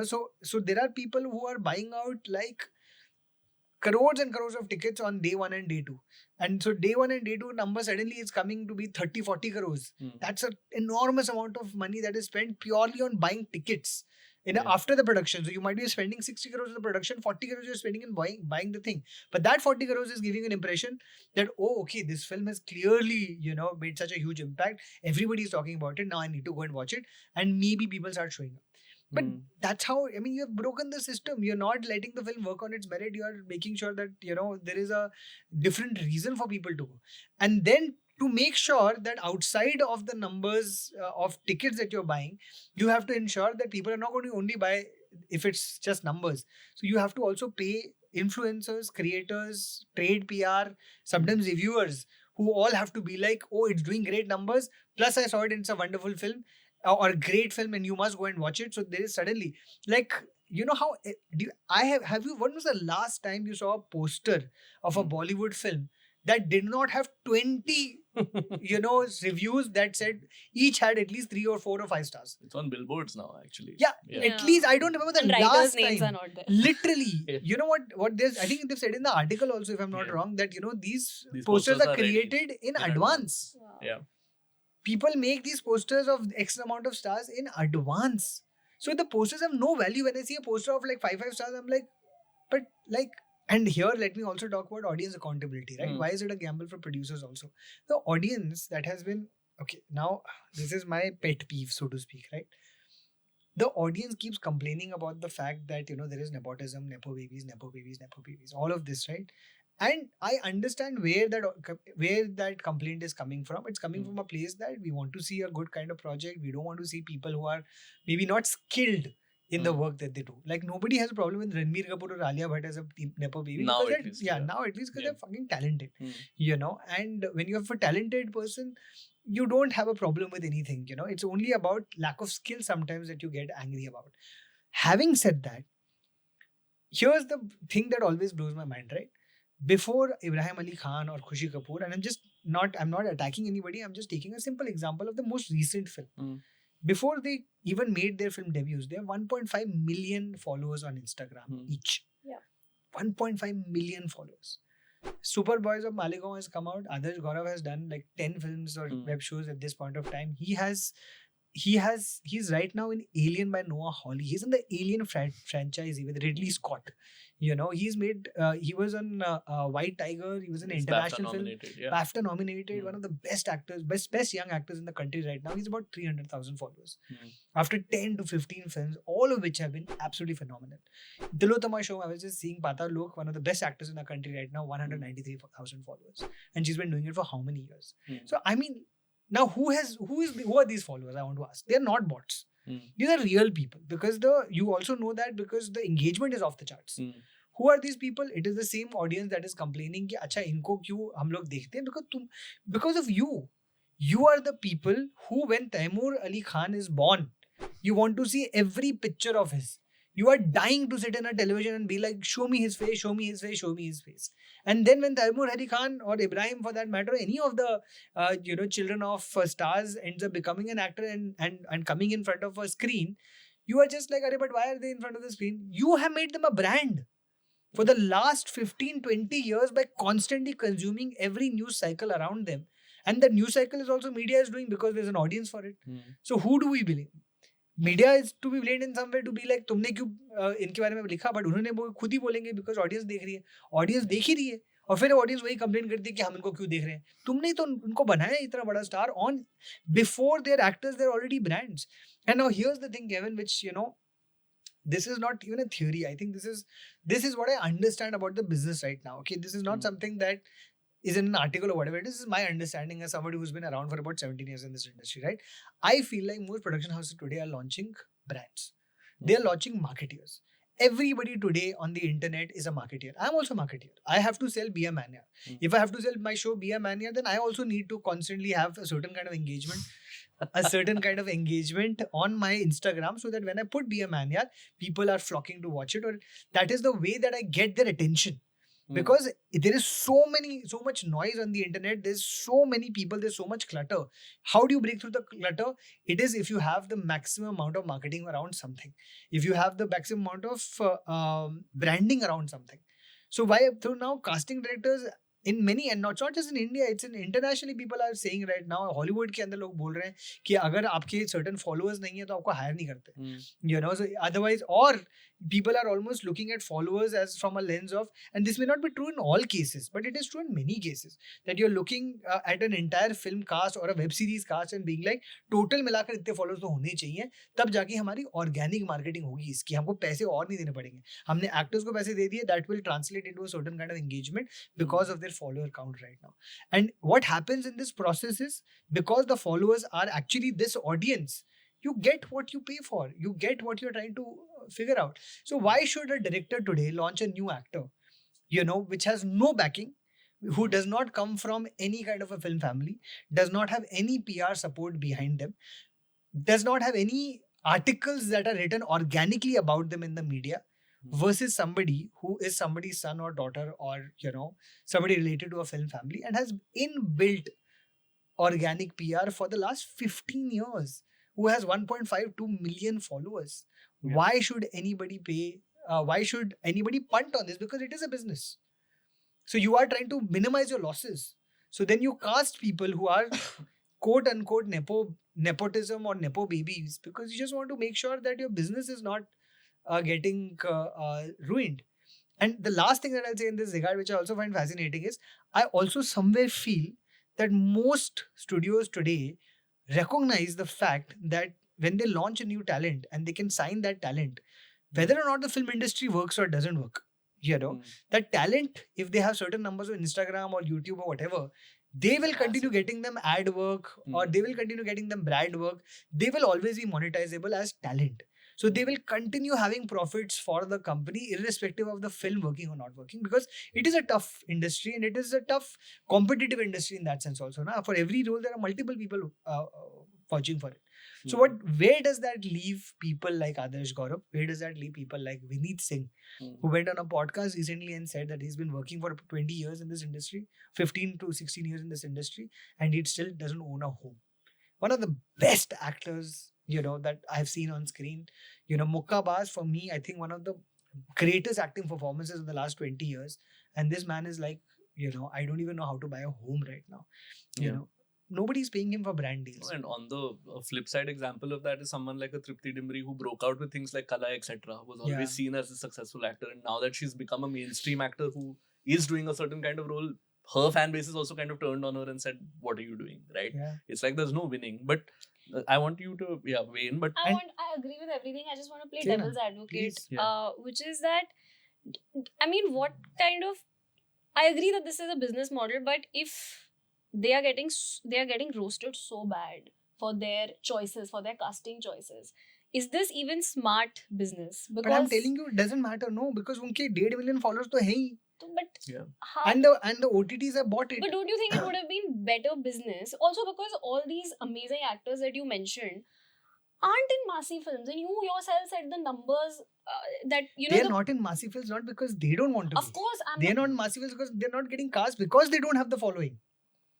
So there are people who are buying out like crores and crores of tickets on day 1 and day 2. And so day 1 and day 2 number suddenly is coming to be 30-40 crores. That's an enormous amount of money that is spent purely on buying tickets. After the production. So you might be spending 60 crores on the production, 40 crores you're spending in buying the thing. But that 40 crores is giving an impression that, oh, okay, this film has clearly, made such a huge impact. Everybody's talking about it. Now I need to go and watch it. And maybe people start showing up. But that's how, you have broken the system. You're not letting the film work on its merit. You are making sure that, there is a different reason for people to go. And then to make sure that outside of the numbers of tickets that you're buying, you have to ensure that people are not going to only buy if it's just numbers. So you have to also pay influencers, creators, trade PR, sometimes reviewers who all have to be like, oh, it's doing great numbers. Plus, I saw it and it's a wonderful film or a great film and you must go and watch it. So there is suddenly like, you know how have you, when was the last time you saw a poster of a Bollywood film that did not have 20 reviews that said each had at least 3 or 4 or 5 stars? It's on billboards now, actually. Yeah, Yeah. at least I don't remember the And writers' last names time. are not there. Literally, Yeah. you know what there's, I think they've said in the article also, if I'm not Yeah. wrong, that these These posters posters are are ready created in in advance. Wow. Yeah. People make these posters of X amount of stars in advance. So the posters have no value. When I see a poster of like 5 stars, I'm like, but like, and here let me also talk about audience accountability, right? Why is it a gamble for producers also? The audience that has been, okay, now this is my pet peeve, so to speak, right? The audience keeps complaining about the fact that, there is nepotism, nepo babies, all of this, right? And I understand where that complaint is coming from. It's coming from a place that we want to see a good kind of project. We don't want to see people who are maybe not skilled in the work that they do. Like nobody has a problem with Ranbir Kapoor or Alia Bhatt as a nepo baby. Now because at least, now at least because they're fucking talented. Mm. And when you have a talented person, you don't have a problem with anything. It's only about lack of skill sometimes that you get angry about. Having said that, here's the thing that always blows my mind, right? Before Ibrahim Ali Khan or Khushi Kapoor, and I'm not attacking anybody, I'm just taking a simple example of the most recent film. Before they even made their film debuts, they have 1.5 million followers on Instagram each. Yeah. 1.5 million followers. Super Boys of Malegaon has come out. Adarsh Gaurav has done like 10 films or web shows at this point of time. He's right now in Alien by Noah Hawley. He's in the Alien franchise with Ridley Scott. He's made, he was on White Tiger. He was in an international film. BAFTA nominated, one of the best actors, best young actors in the country right now. He's about 300,000 followers. After 10 to 15 films, all of which have been absolutely phenomenal. Dilotama Show, I was just seeing Pata Lok, one of the best actors in the country right now, 193,000 followers. And she's been doing it for how many years? So, I mean, now who are these followers? I want to ask. They're not bots. These are real people, because you also know that because the engagement is off the charts. Who are these people? It is the same audience that is complaining कि अच्छा इनको क्यों हम लोग देखते हैं? Because of you. You are the people who, when Taimur Ali Khan is born, you want to see every picture of his. You are dying to sit in a television and be like, show me his face, show me his face, show me his face. And then when Taimur Ali Khan or Ibrahim, for that matter, any of the children of stars ends up becoming an actor and coming in front of a screen, you are just like, but why are they in front of the screen? You have made them a brand for the last 15-20 years by constantly consuming every news cycle around them. And the news cycle is also media is doing because there's an audience for it. So who do we believe? Media is to be blamed in some way to be like, तुमने क्यों इनके बारे में लिखा, but उन्होंने खुद ही बोलेंगे because audience देख रही है. Audience देख ही रही है. और फिर audience वही complain करती है कि हम इनको क्यों देख रहे हैं. तुमने ही तो उनको बनाया इतना बड़ा star on before they're actors, they're already brands. And now here's the thing, Kevin, which this is not even a theory. I think this is what I understand about the business right now. Okay, this is not something that is in an article or whatever. This is my understanding as somebody who's been around for about 17 years in this industry, right? I feel like most production houses today are launching brands. They are launching marketeers. Everybody today on the internet is a marketeer. I'm also a marketeer. I have to sell Be a Mania. If I have to sell my show Be a Mania, then I also need to constantly have a certain kind of engagement. On my Instagram, so that when I put Be a Mania, people are flocking to watch it, or that is the way that I get their attention. Because there is so much noise on the internet. There's so many people. There's so much clutter. How do you break through the clutter? It is if you have the maximum amount of marketing around something. If you have the maximum amount of branding around something. So through now casting directors in many, and not just in India, it's in internationally, people are saying right now, Hollywood के अंदर लोग बोल रहे हैं कि अगर आपके certain followers नहीं है तो आपको hire नहीं करते. So otherwise, or people are almost looking at followers as from a lens of, and this may not be true in all cases, but it is true in many cases, that you're looking at an entire film cast or a web series cast and being like, total मिलाकर इतने followers तो होने चाहिए, तब जाके हमारी organic marketing होगी इसकी, हमको पैसे और नहीं देने पड़ेंगे. हमने actors को पैसे दे दिए, that will translate into a certain kind of engagement because of their follower count right now. And what happens in this process is, because the followers are actually this audience, you get what you pay for. You get what you're trying to figure out. So why should a director today launch a new actor, which has no backing, who does not come from any kind of a film family, does not have any PR support behind them, does not have any articles that are written organically about them in the media, versus somebody who is somebody's son or daughter, or somebody related to a film family and has inbuilt organic PR for the last 15 years, who has 1.52 million followers. Yeah. Why should anybody pay? Why should anybody punt on this? Because it is a business. So you are trying to minimize your losses. So then you cast people who are quote unquote nepotism or nepo babies, because you just want to make sure that your business is not getting ruined. And the last thing that I'll say in this regard, which I also find fascinating, is I also somewhere feel that most studios today recognize the fact that when they launch a new talent and they can sign that talent, whether or not the film industry works or doesn't work, that talent, if they have certain numbers on Instagram or YouTube or whatever, they will continue getting them ad work, or they will continue getting them brand work. They will always be monetizable as talent. So they will continue having profits for the company irrespective of the film working or not working, because it is a tough industry and it is a tough competitive industry in that sense also. For every role, there are multiple people watching for it. So where does that leave people like Adarsh Gaurav? Where does that leave people like Vineet Singh, who went on a podcast recently and said that he's been working for 20 years in this industry, 15 to 16 years in this industry, and he still doesn't own a home. One of the best actors, that I've seen on screen. Mukka Baaz, for me, I think one of the greatest acting performances in the last 20 years. And this man is like, I don't even know how to buy a home right now. Nobody's paying him for brand deals. And on the flip side example of that is someone like a Tripti Dimri, who broke out with things like Kala, etc. Was always seen as a successful actor, and now that she's become a mainstream actor who is doing a certain kind of role, her fan base is also kind of turned on her and said, "What are you doing?" Right? Yeah. It's like there's no winning. But I want you to weigh in. But I agree with everything. I just want to play devil's advocate, which is that, I mean, what kind of, I agree that this is a business model, but if they are getting roasted so bad for their choices, for their casting choices, is this even smart business? Because, but I'm telling you, it doesn't matter, no, because unke 1.5 million followers to hai. But and the OTTs have bought it. But don't you think it would have been better business? Also, because all these amazing actors that you mentioned aren't in massive films, and you yourself said the numbers that they're not in massive films, not because they don't want to. Of course, they're not in massive films because they're not getting cast because they don't have the following.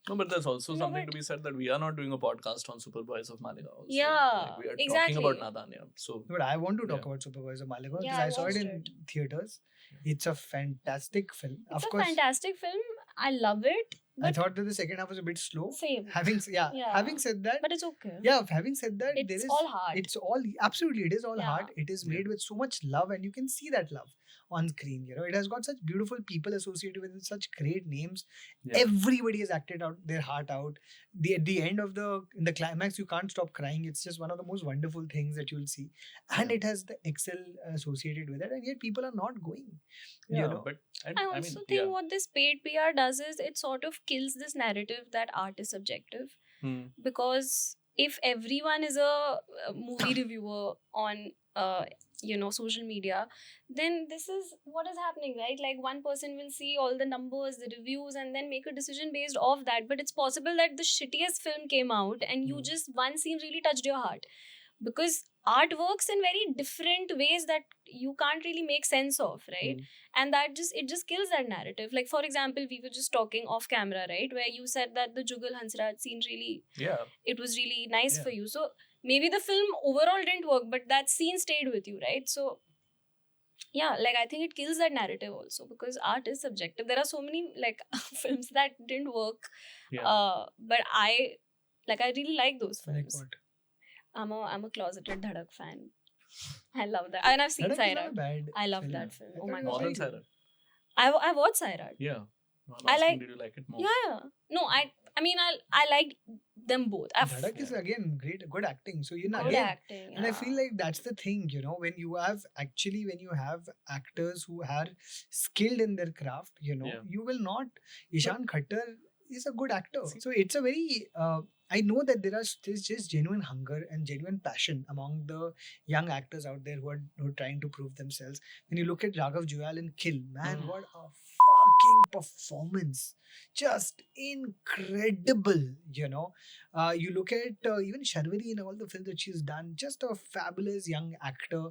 No, but there's also something to be said that we are not doing a podcast on Superboys of Maligaon. Also. Yeah, we are talking about Nadaaniyan. So, but I want to talk about Superboys of Maligaon because I saw it in theaters. It's a fantastic film. It's a fantastic film. I love it. I thought that the second half was a bit slow. Same. Having said that, but it's okay. Yeah, having said that, it's all heart. It's all absolutely. It is all heart. It is made with so much love, and you can see that love on screen. It has got such beautiful people associated with it, such great names. Yeah. Everybody has acted out their heart out. At the end of in the climax, you can't stop crying. It's just one of the most wonderful things that you'll see, and it has the Excel associated with it, and yet people are not going. But I also think what this paid PR does is it sort of kills this narrative that art is subjective. Because if everyone is a movie reviewer on social media, then this is what is happening, right? Like one person will see all the numbers, the reviews, and then make a decision based off that. But it's possible that the shittiest film came out and you just, one scene really touched your heart. Because art works in very different ways that you can't really make sense of, right? And that it just kills that narrative. Like, for example, we were just talking off camera, right? Where you said that the Jugal Hansraj scene really, it was really nice for you. So maybe the film overall didn't work, but that scene stayed with you, right? So I think it kills that narrative also, because art is subjective. There are so many films that didn't work, but I really like those films. Like what? I'm a closeted Dhadak fan. I love that, and I've seen Sairat. I love that film. Oh my god! I watched Sairat. Yeah. Did you like it more? Yeah. No, I like them both. Dhadak is again good acting. So good acting. And I feel like that's the thing, when you have actors who are skilled in their craft, you will not. Ishan Khattar is a good actor. So it's a very. I know that there's just genuine hunger and genuine passion among the young actors out there who are trying to prove themselves. When you look at Raghav Jual in Kill, man, what a fucking performance, just incredible. You look at even Sharvari in all the films that she's done, just a fabulous young actor.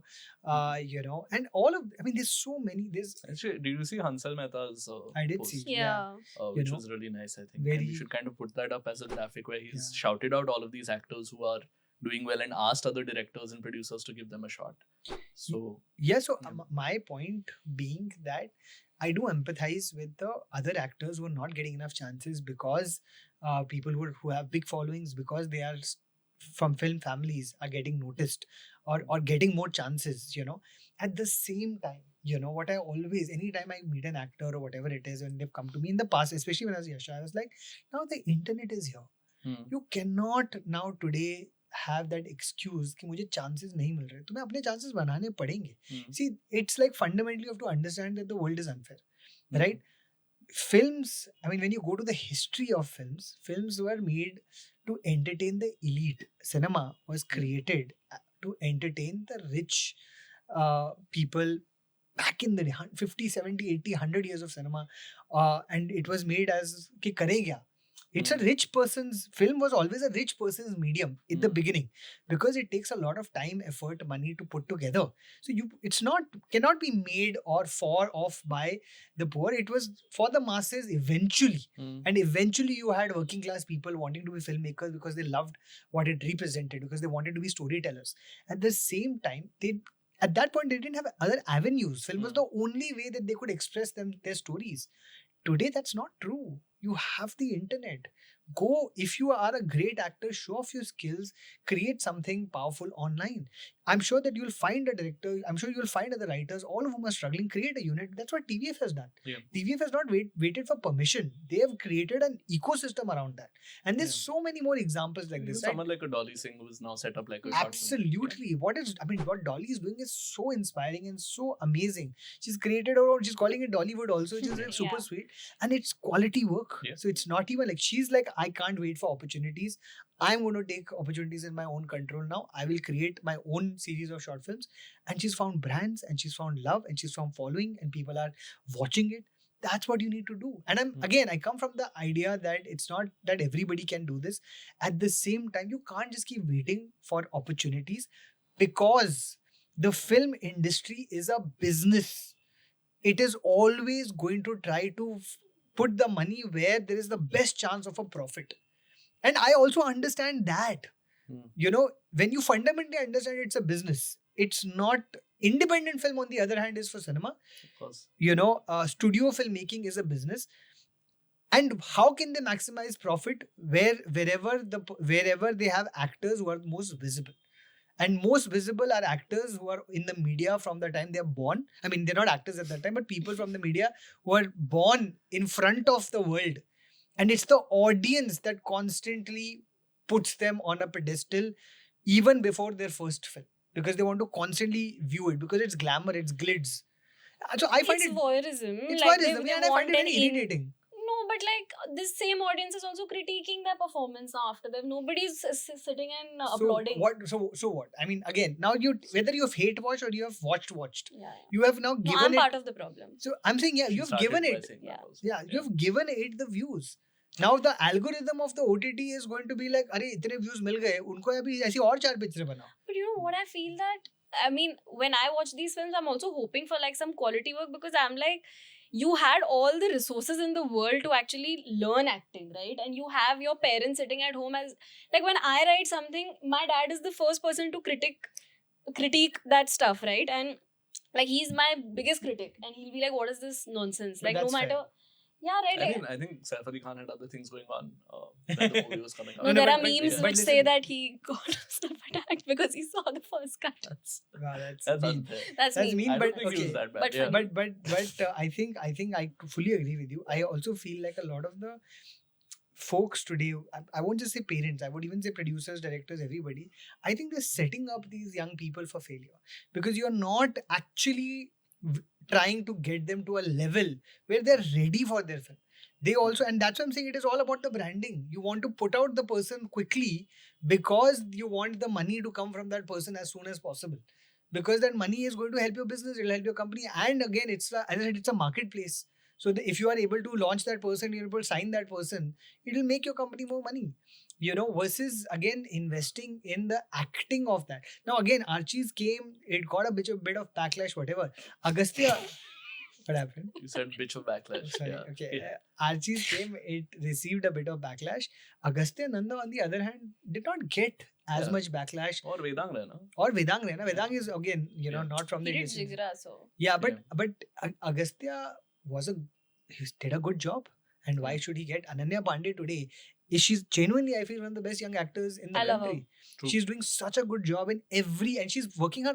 And all of, I mean, there's so many. Actually, did you see Hansal Mehta's I did post? see. Yeah. Which was really nice, I think. Very- And we should kind of put that up as a graphic where he's Yeah. shouted out all of these actors who are doing well and asked other directors and producers to give them a shot. So Yeah, so Yeah. my point being that I do empathize with the other actors who are not getting enough chances because people who have big followings, because they are from film families, are getting noticed or getting more chances. At the same time, what I always, anytime I meet an actor or whatever it is, and they've come to me in the past, especially when I was Yasha, I was like, now the internet is here. You cannot now today have that excuse कि मुझे chances नहीं मिल रहे, तुम्हें अपने chances बनाने पड़ेंगे. See, it's like fundamentally you have to understand that the world is unfair, right? Films, I mean, when you go to the history of films were made to entertain the elite. Cinema was created to entertain the rich people back in the day, 50, 70, 80, 100 years of cinema. And it was made as कि करें क्या? It's a rich person's film, was always a rich person's medium in the beginning, because it takes a lot of time, effort, money to put together. So it's not, cannot be made or for off by the poor. It was for the masses eventually. And eventually you had working class people wanting to be filmmakers because they loved what it represented, because they wanted to be storytellers. At the same time, at that point they didn't have other avenues. Film was the only way that they could express their stories. Today that's not true. You have the internet. Go, if you are a great actor, show off your skills, create something powerful online. I'm sure that you'll find a director, I'm sure you'll find other writers, all of whom are struggling, create a unit. That's what TVF has done. Yeah. TVF has not waited for permission. They have created an ecosystem around that. And there's so many more examples like this. Someone like a Dolly Singh who is now set up like a short film. Absolutely. What Dolly is doing is so inspiring and so amazing. She's created her own, she's calling it Dollywood also, which is super sweet. And it's quality work. Yeah. So it's not even like, she's like, I can't wait for opportunities. I'm going to take opportunities in my own control now. I will create my own series of short films. And she's found brands, and she's found love, and she's found following, and people are watching it. That's what you need to do. And I come from the idea that it's not that everybody can do this. At the same time, you can't just keep waiting for opportunities, because the film industry is a business. It is always going to try to put the money where there is the best chance of a profit. And I also understand that. When you fundamentally understand it's a business, it's not. Independent film, on the other hand, is for cinema. Of course. Studio filmmaking is a business. And how can they maximize profit wherever they have actors who are most visible? And most visible are actors who are in the media from the time they are born. I mean, they're not actors at that time, but people from the media who are born in front of the world. And it's the audience that constantly puts them on a pedestal even before their first film, because they want to constantly view it, because it's glamour, it's glitz. So I find it's voyeurism. it's Like, voyeurism, they and I find it want very an irritating. No, but like this same audience is also critiquing their performance now after them. Nobody's sitting and applauding. So what? I mean, again, now whether you have hate watched or you have watched, Yeah. you have now No, given I'm it. part of the problem. So I'm saying, She you have started given by it. saying Yeah. that also. Yeah, you have given it the views. Now the algorithm of the OTT is going to be like, अरे इतने views मिल गए, उनको अभी ऐसी और 4 पिक्चरें बनाओ. But you know what I feel that, I mean, when I watch these films, I'm also hoping for like some quality work, because I'm like, you had all the resources in the world to actually learn acting, right? And you have your parents sitting at home as, like, when I write something, my dad is the first person to critique that stuff, right? And like, he's my biggest critic, and he'll be like, what is this nonsense? But Like, no that's matter. fair. Yeah, right. I think Saif Ali Khan had other things going on when the movie was coming out. No, No, there are but memes yeah. which But say listen- that he got stuff attacked because he saw the first cut. That's That's mean. unfair. That's That's me. mean, I but don't think it was okay. that bad. But yeah. funny. But I think I fully agree with you. I also feel like a lot of the folks today, I won't just say parents, I would even say producers, directors, everybody, I think they're setting up these young people for failure, because you're not actually trying to get them to a level where they're ready for their film. They also, and that's why I'm saying it is all about the branding. You want to put out the person quickly because you want the money to come from that person as soon as possible. Because that money is going to help your business, it will help your company. And again, as I said, it's a marketplace. So if you are able to launch that person, you're able to sign that person, it will make your company more money. Versus again investing in the acting of that. Now again, Archie's came, it got a bit of backlash, whatever. Agastya, what happened? You said bitch of backlash. Sorry. Yeah. Okay. Yeah. Archie's came, it received a bit of backlash. Agastya Nanda, on the other hand, did not get as Yeah. much backlash. Or Vedang Rana. Or Vedang Rehna. Vedang is again, Yeah. not from He the did Jigra, so. Yeah, but Agastya he did a good job. And why should he get Ananya Pandey today? She's genuinely, I feel, one of the best young actors in the I love her. country. True. She's doing such a good job in and she's working her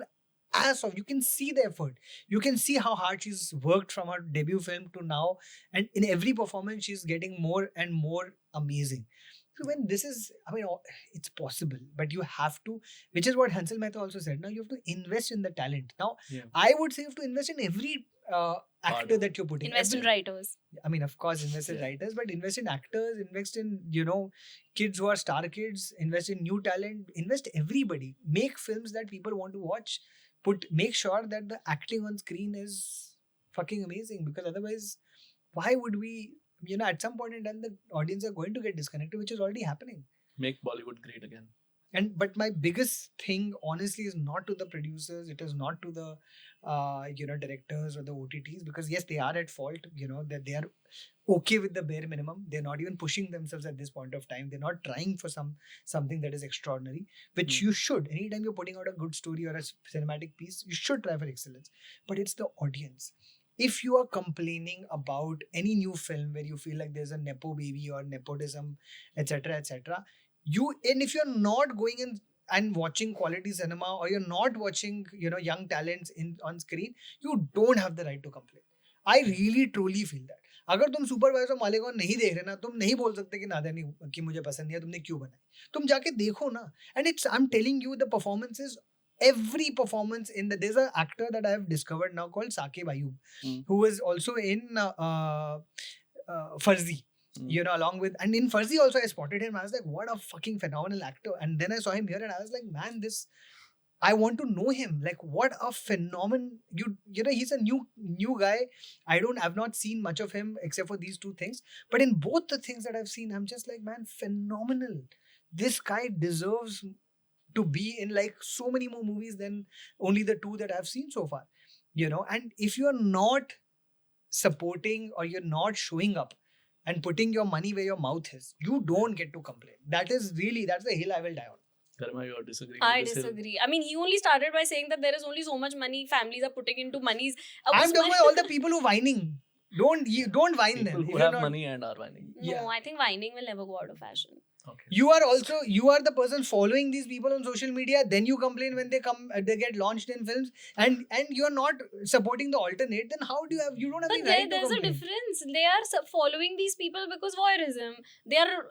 ass off. You can see the effort. You can see how hard she's worked from her debut film to now. And in every performance, she's getting more and more amazing. So when this is, it's possible, but you have to, which is what Hansal Mehta also said. Now you have to invest in the talent. Now, Yeah. I would say you have to invest in every actor that you're putting. Invest in writers. Of course, invest in writers, but invest in actors, invest in, kids who are star kids, invest in new talent, invest everybody. Make films that people want to watch. Make sure that the acting on screen is fucking amazing, because otherwise, why would we, at some point in time, the audience are going to get disconnected, which is already happening. Make Bollywood great again. But my biggest thing, honestly, is not to the producers. It is not to the, directors or the OTTs, because yes, they are at fault. That they are okay with the bare minimum. They're not even pushing themselves at this point of time. They're not trying for something that is extraordinary, which you should. Anytime you're putting out a good story or a cinematic piece, you should try for excellence. But it's the audience. If you are complaining about any new film where you feel like there's a nepo baby or nepotism, etc., etc., if you're not going in and watching quality cinema, or you're not watching, young talents on screen, you don't have the right to complain. I really truly feel that. अगर तुम supervisor Malegaon नहीं देख रहे ना, तुम नहीं बोल सकते कि नादानी कि मुझे पसंद नहीं है, तुमने क्यों बनाई. तुम जाके देखो ना. And I'm telling you, the performances, every performance there's an actor that I have discovered now called Saqib Ayub, who is also in Farzi. Along with, and in Farzi also I spotted him. I was like, what a fucking phenomenal actor. And then I saw him here and I was like, man, I want to know him. Like, what a phenomenon. He's a new guy. I've not seen much of him except for these two things. But in both the things that I've seen, I'm just like, man, phenomenal. This guy deserves to be in like so many more movies than only the two that I've seen so far. And if you're not supporting or you're not showing up and putting your money where your mouth is, you don't get to complain. That's the hill I will die on. Garima, you are disagreeing I with this hill? disagree. He only started by saying that there is only so much money families are putting into monies. I'm talking about all the people who whining. Don't whine People them. who have money and are whining. No, I think whining will never go out of fashion. Okay. You are the person following these people on social media. Then you complain when they get launched in films, and you are not supporting the alternate. Then how do you don't have But any right to there's a complain. difference. They are following these people because voyeurism. They are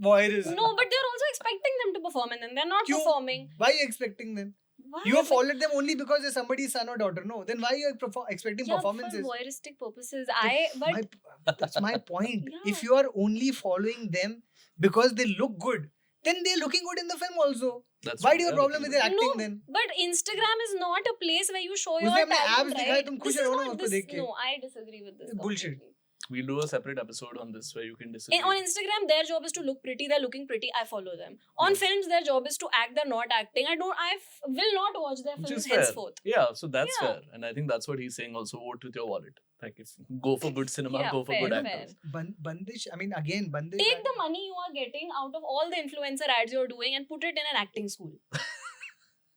voyeurism. No, but they're also expecting them to perform, and then they're not performing. Why are you expecting them? Why? You have followed them only because they're somebody's son or daughter. No, then why are you expecting performances? For voyeuristic purposes. That's my point. Yeah. If you are only following them because they look good, then they're looking good in the film also. Why do you have a problem with their acting then? But Instagram is not a place where you show your उसमें अपने talent, abs दिखाए, right? तुम This खुश is रहो ना not उसको देख के. No, I disagree with this. Bullshit. completely. We'll do a separate episode on this where you can disagree. On Instagram, their job is to look pretty. They're looking pretty. I follow them. On films, their job is to act. They're not acting. I will not watch their Which films is fair. henceforth. Yeah, so that's Yeah. fair. And I think that's what he's saying also. Vote with your wallet. Like, if go for good cinema, Yeah, go for fair, good fair. actors. Bandish, Bandish. Take the money you are getting out of all the influencer ads you're doing and put it in an acting school.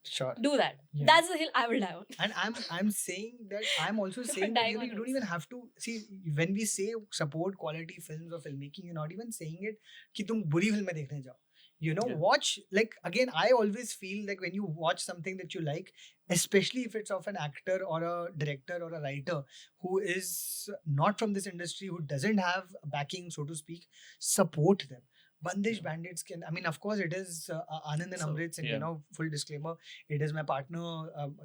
Sure. Do that. Yeah. That's the hill I will die on. And I'm saying that I'm also saying that Dying on you don't this. even have to see when we say support quality films or filmmaking, you're not even saying it कि तुम बुरी फिल्में देखने जाओ. Yeah. Watch, like, again, I always feel like when you watch something that you like, especially if it's of an actor or a director or a writer who is not from this industry, who doesn't have backing, so to speak, support them. Bandish Bandits can, of course, it is Anand and So, Amrit's, and yeah. full disclaimer, it is my partner,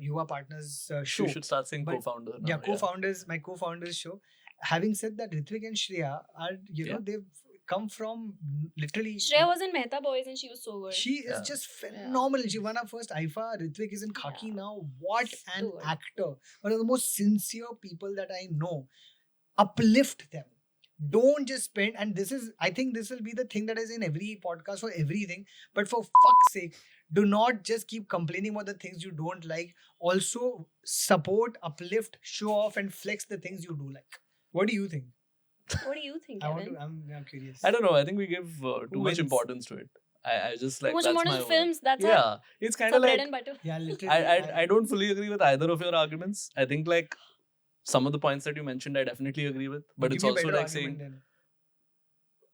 Yuvaa partner's show. You should start saying But- co-founder. Yeah, now, my co-founders show. Having said that, Ritwik and Shreya are, Yeah. they've come from literally. Shreya was in Mehta Boys and she was so good. She is Yeah. just phenomenal. She won her first IFA. Ritvik is in Khaki Yeah. now. What an Good. actor. One of the most sincere people that I know. Uplift them. Don't just spend, and I think this will be the thing that is in every podcast for everything. But for fuck's sake, do not just keep complaining about the things you don't like. Also support, uplift, show off, and flex the things you do like. What do you think? What do you think, Kevin? I'm curious. I don't know. I think we give too Who much wins? importance to it. I just like Too much that's modern my films. That's yeah. It's our kind of bread like and butter. Yeah, literally. I don't fully agree with either of your arguments. I think like some of the points that you mentioned, I definitely agree with. But Give it's me a also better like argument saying then.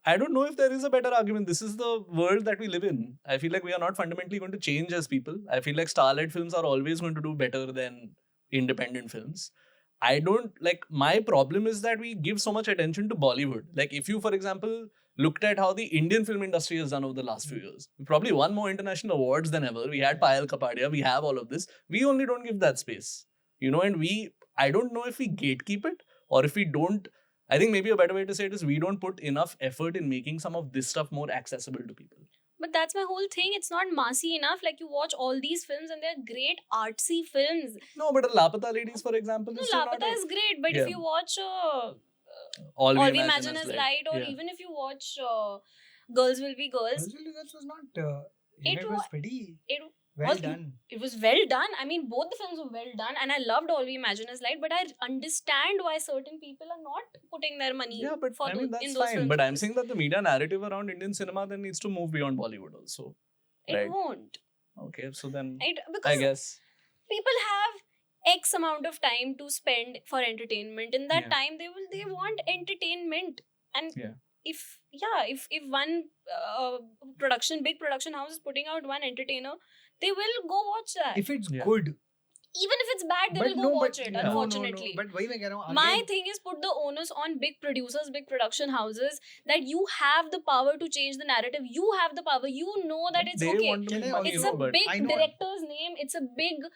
I don't know if there is a better argument. This is the world that we live in. I feel like we are not fundamentally going to change as people. I feel like starlet films are always going to do better than independent films. I don't like my problem is that we give so much attention to Bollywood. Like if you, for example, looked at how the Indian film industry has done over the last few years, we probably won more international awards than ever. We had Payal Kapadia, we have all of this. We only don't give that space, you know. And I don't know if we gatekeep it or if we don't. I think maybe a better way to say it is we don't put enough effort in making some of this stuff more accessible to people. But that's my whole thing. It's not massy enough. Like you watch all these films and they're great artsy films. No, but Lapata Ladies, for example, No, is still Lapata not is great. But Yeah. if you watch all All We Imagine Is Light, or yeah. even if you watch Girls Will Be Girls, Girls Will Be Girls was not. It It was wa- pretty it well was- done. it was well done. I mean, both the films were well done, and I loved All We Imagine Is Light. But I understand why certain people are not putting their money. Yeah, but for I mean in that's those fine. films But I'm because saying that the media narrative around Indian cinema then needs to move beyond Bollywood also. it right. won't. Okay, so then It I because guess people have X amount of time to spend for entertainment. In that Yeah. time, they want entertainment, and Yeah. if one big production house is putting out one entertainer, they will go watch that. If it's Yeah. good, Even if it's bad, they will go watch it. yeah. Unfortunately, But वही मैं कह रहा हूँ, my again, thing is put the onus on big producers, big production houses, that you have the power to change the narrative. You have the power. You know that But it's they okay. want to Can make I money, It's also- a but big I know- director's name. It's a big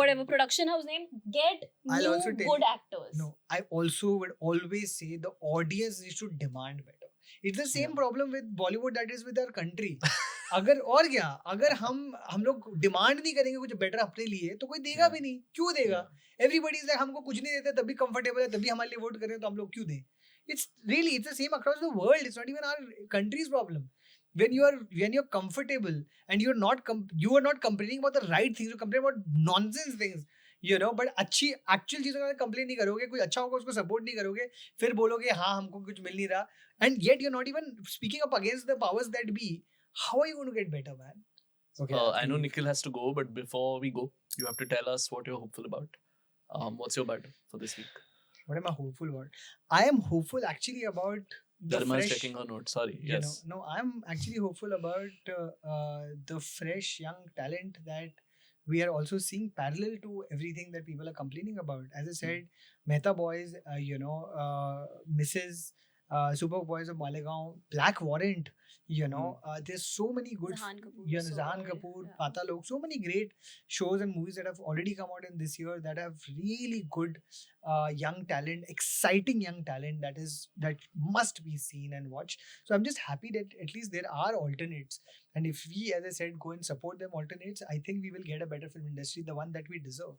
whatever production house name. Get I'll new also tell good you- actors. No, I also would always say the audience needs to demand better. It's the same Yeah. problem with Bollywood that is with our country. अगर और क्या अगर हम लोग demand नहीं करेंगे कुछ better अपने लिए तो कोई देगा Yeah. भी नहीं क्यों देगा एवरीबडी इज लाइक हमको कुछ नहीं देते तब भी कंफर्टेबल है तब भी हमारे लिए वोट करें तो हम लोग क्यों दें it's the same across the world. It's not even our country's problem. When you're comfortable and you are not complaining about the right things, you're complaining about nonsense things, you know. But अच्छी actual चीजों का complain नहीं करोगे, कोई अच्छा होगा उसको support नहीं करोगे, फिर बोलोगे हाँ हमको कुछ मिल नहीं रहा, and yet you're not even speaking up against the powers that be. How are you going to get better, man? Okay, I know Nikhil has to go, but before we go, you have to tell us what you're hopeful about. What's your bet for this week? What am I hopeful about? I am hopeful actually about the Dharma is fresh. checking her notes. Sorry. You Yes. know, no, I'm actually hopeful about the fresh young talent that we are also seeing parallel to everything that people are complaining about. As I said, Mehta Boys, Mrs. Super Boys of Malegaon, Black Warrant, there's so many good. Zahan Kapoor, Zahan so Kapoor, good, yeah. Patalok, so many great shows and movies that have already come out in this year that have really good young talent, exciting young talent that must be seen and watched. So I'm just happy that at least there are alternates, and if we, as I said, go and support them alternates, I think we will get a better film industry, the one that we deserve.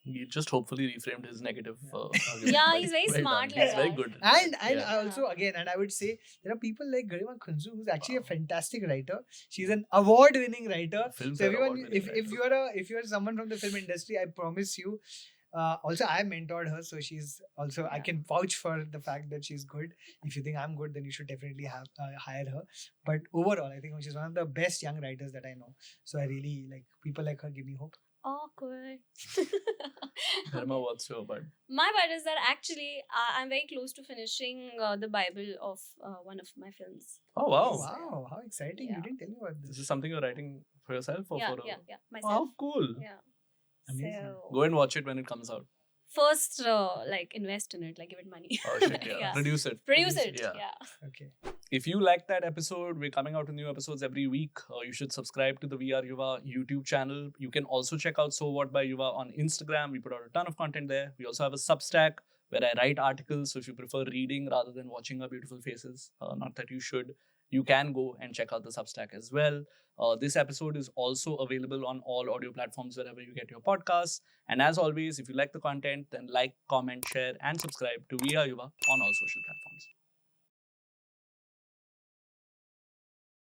He just hopefully reframed his negative. argument. Yeah, Very- he's very well smart done. like He's very that. good. And Yeah. I also and I would say there are people like Garima Kunzru, who's actually a fantastic writer. She's an award-winning writer. Filmfare So everyone, award-winning if writer. if you're someone from the film industry, I promise you. Also, I mentored her, so she's also I can vouch for the fact that she's good. If you think I'm good, then you should definitely hire her. But overall, I think she's one of the best young writers that I know. So I really like people like her. Give me hope. Awkward. Dharma, what's your bet? My bad is that actually I'm very close to finishing the Bible of one of my films. Oh wow. Oh, wow, how exciting! Yeah. You didn't tell me about This this. is something you're writing for yourself or Yeah, for a... yeah, Oh, myself. how cool. Yeah. Amazing. So Go and watch it when it comes out. first, invest in it, give it money. Oh shit, yeah. Yeah. Produce it. Produce it. Yeah. Yeah. Okay. If you like that episode, we're coming out with new episodes every week. You should subscribe to the Yuvaa YouTube channel. You can also check out So What by Yuvaa on Instagram. We put out a ton of content there. We also have a Substack where I write articles. So if you prefer reading rather than watching our beautiful faces, not that you should, you can go and check out the Substack as well. This episode is also available on all audio platforms wherever you get your podcasts. And as always, if you like the content, then like, comment, share, and subscribe to We Are Yuva on all social platforms.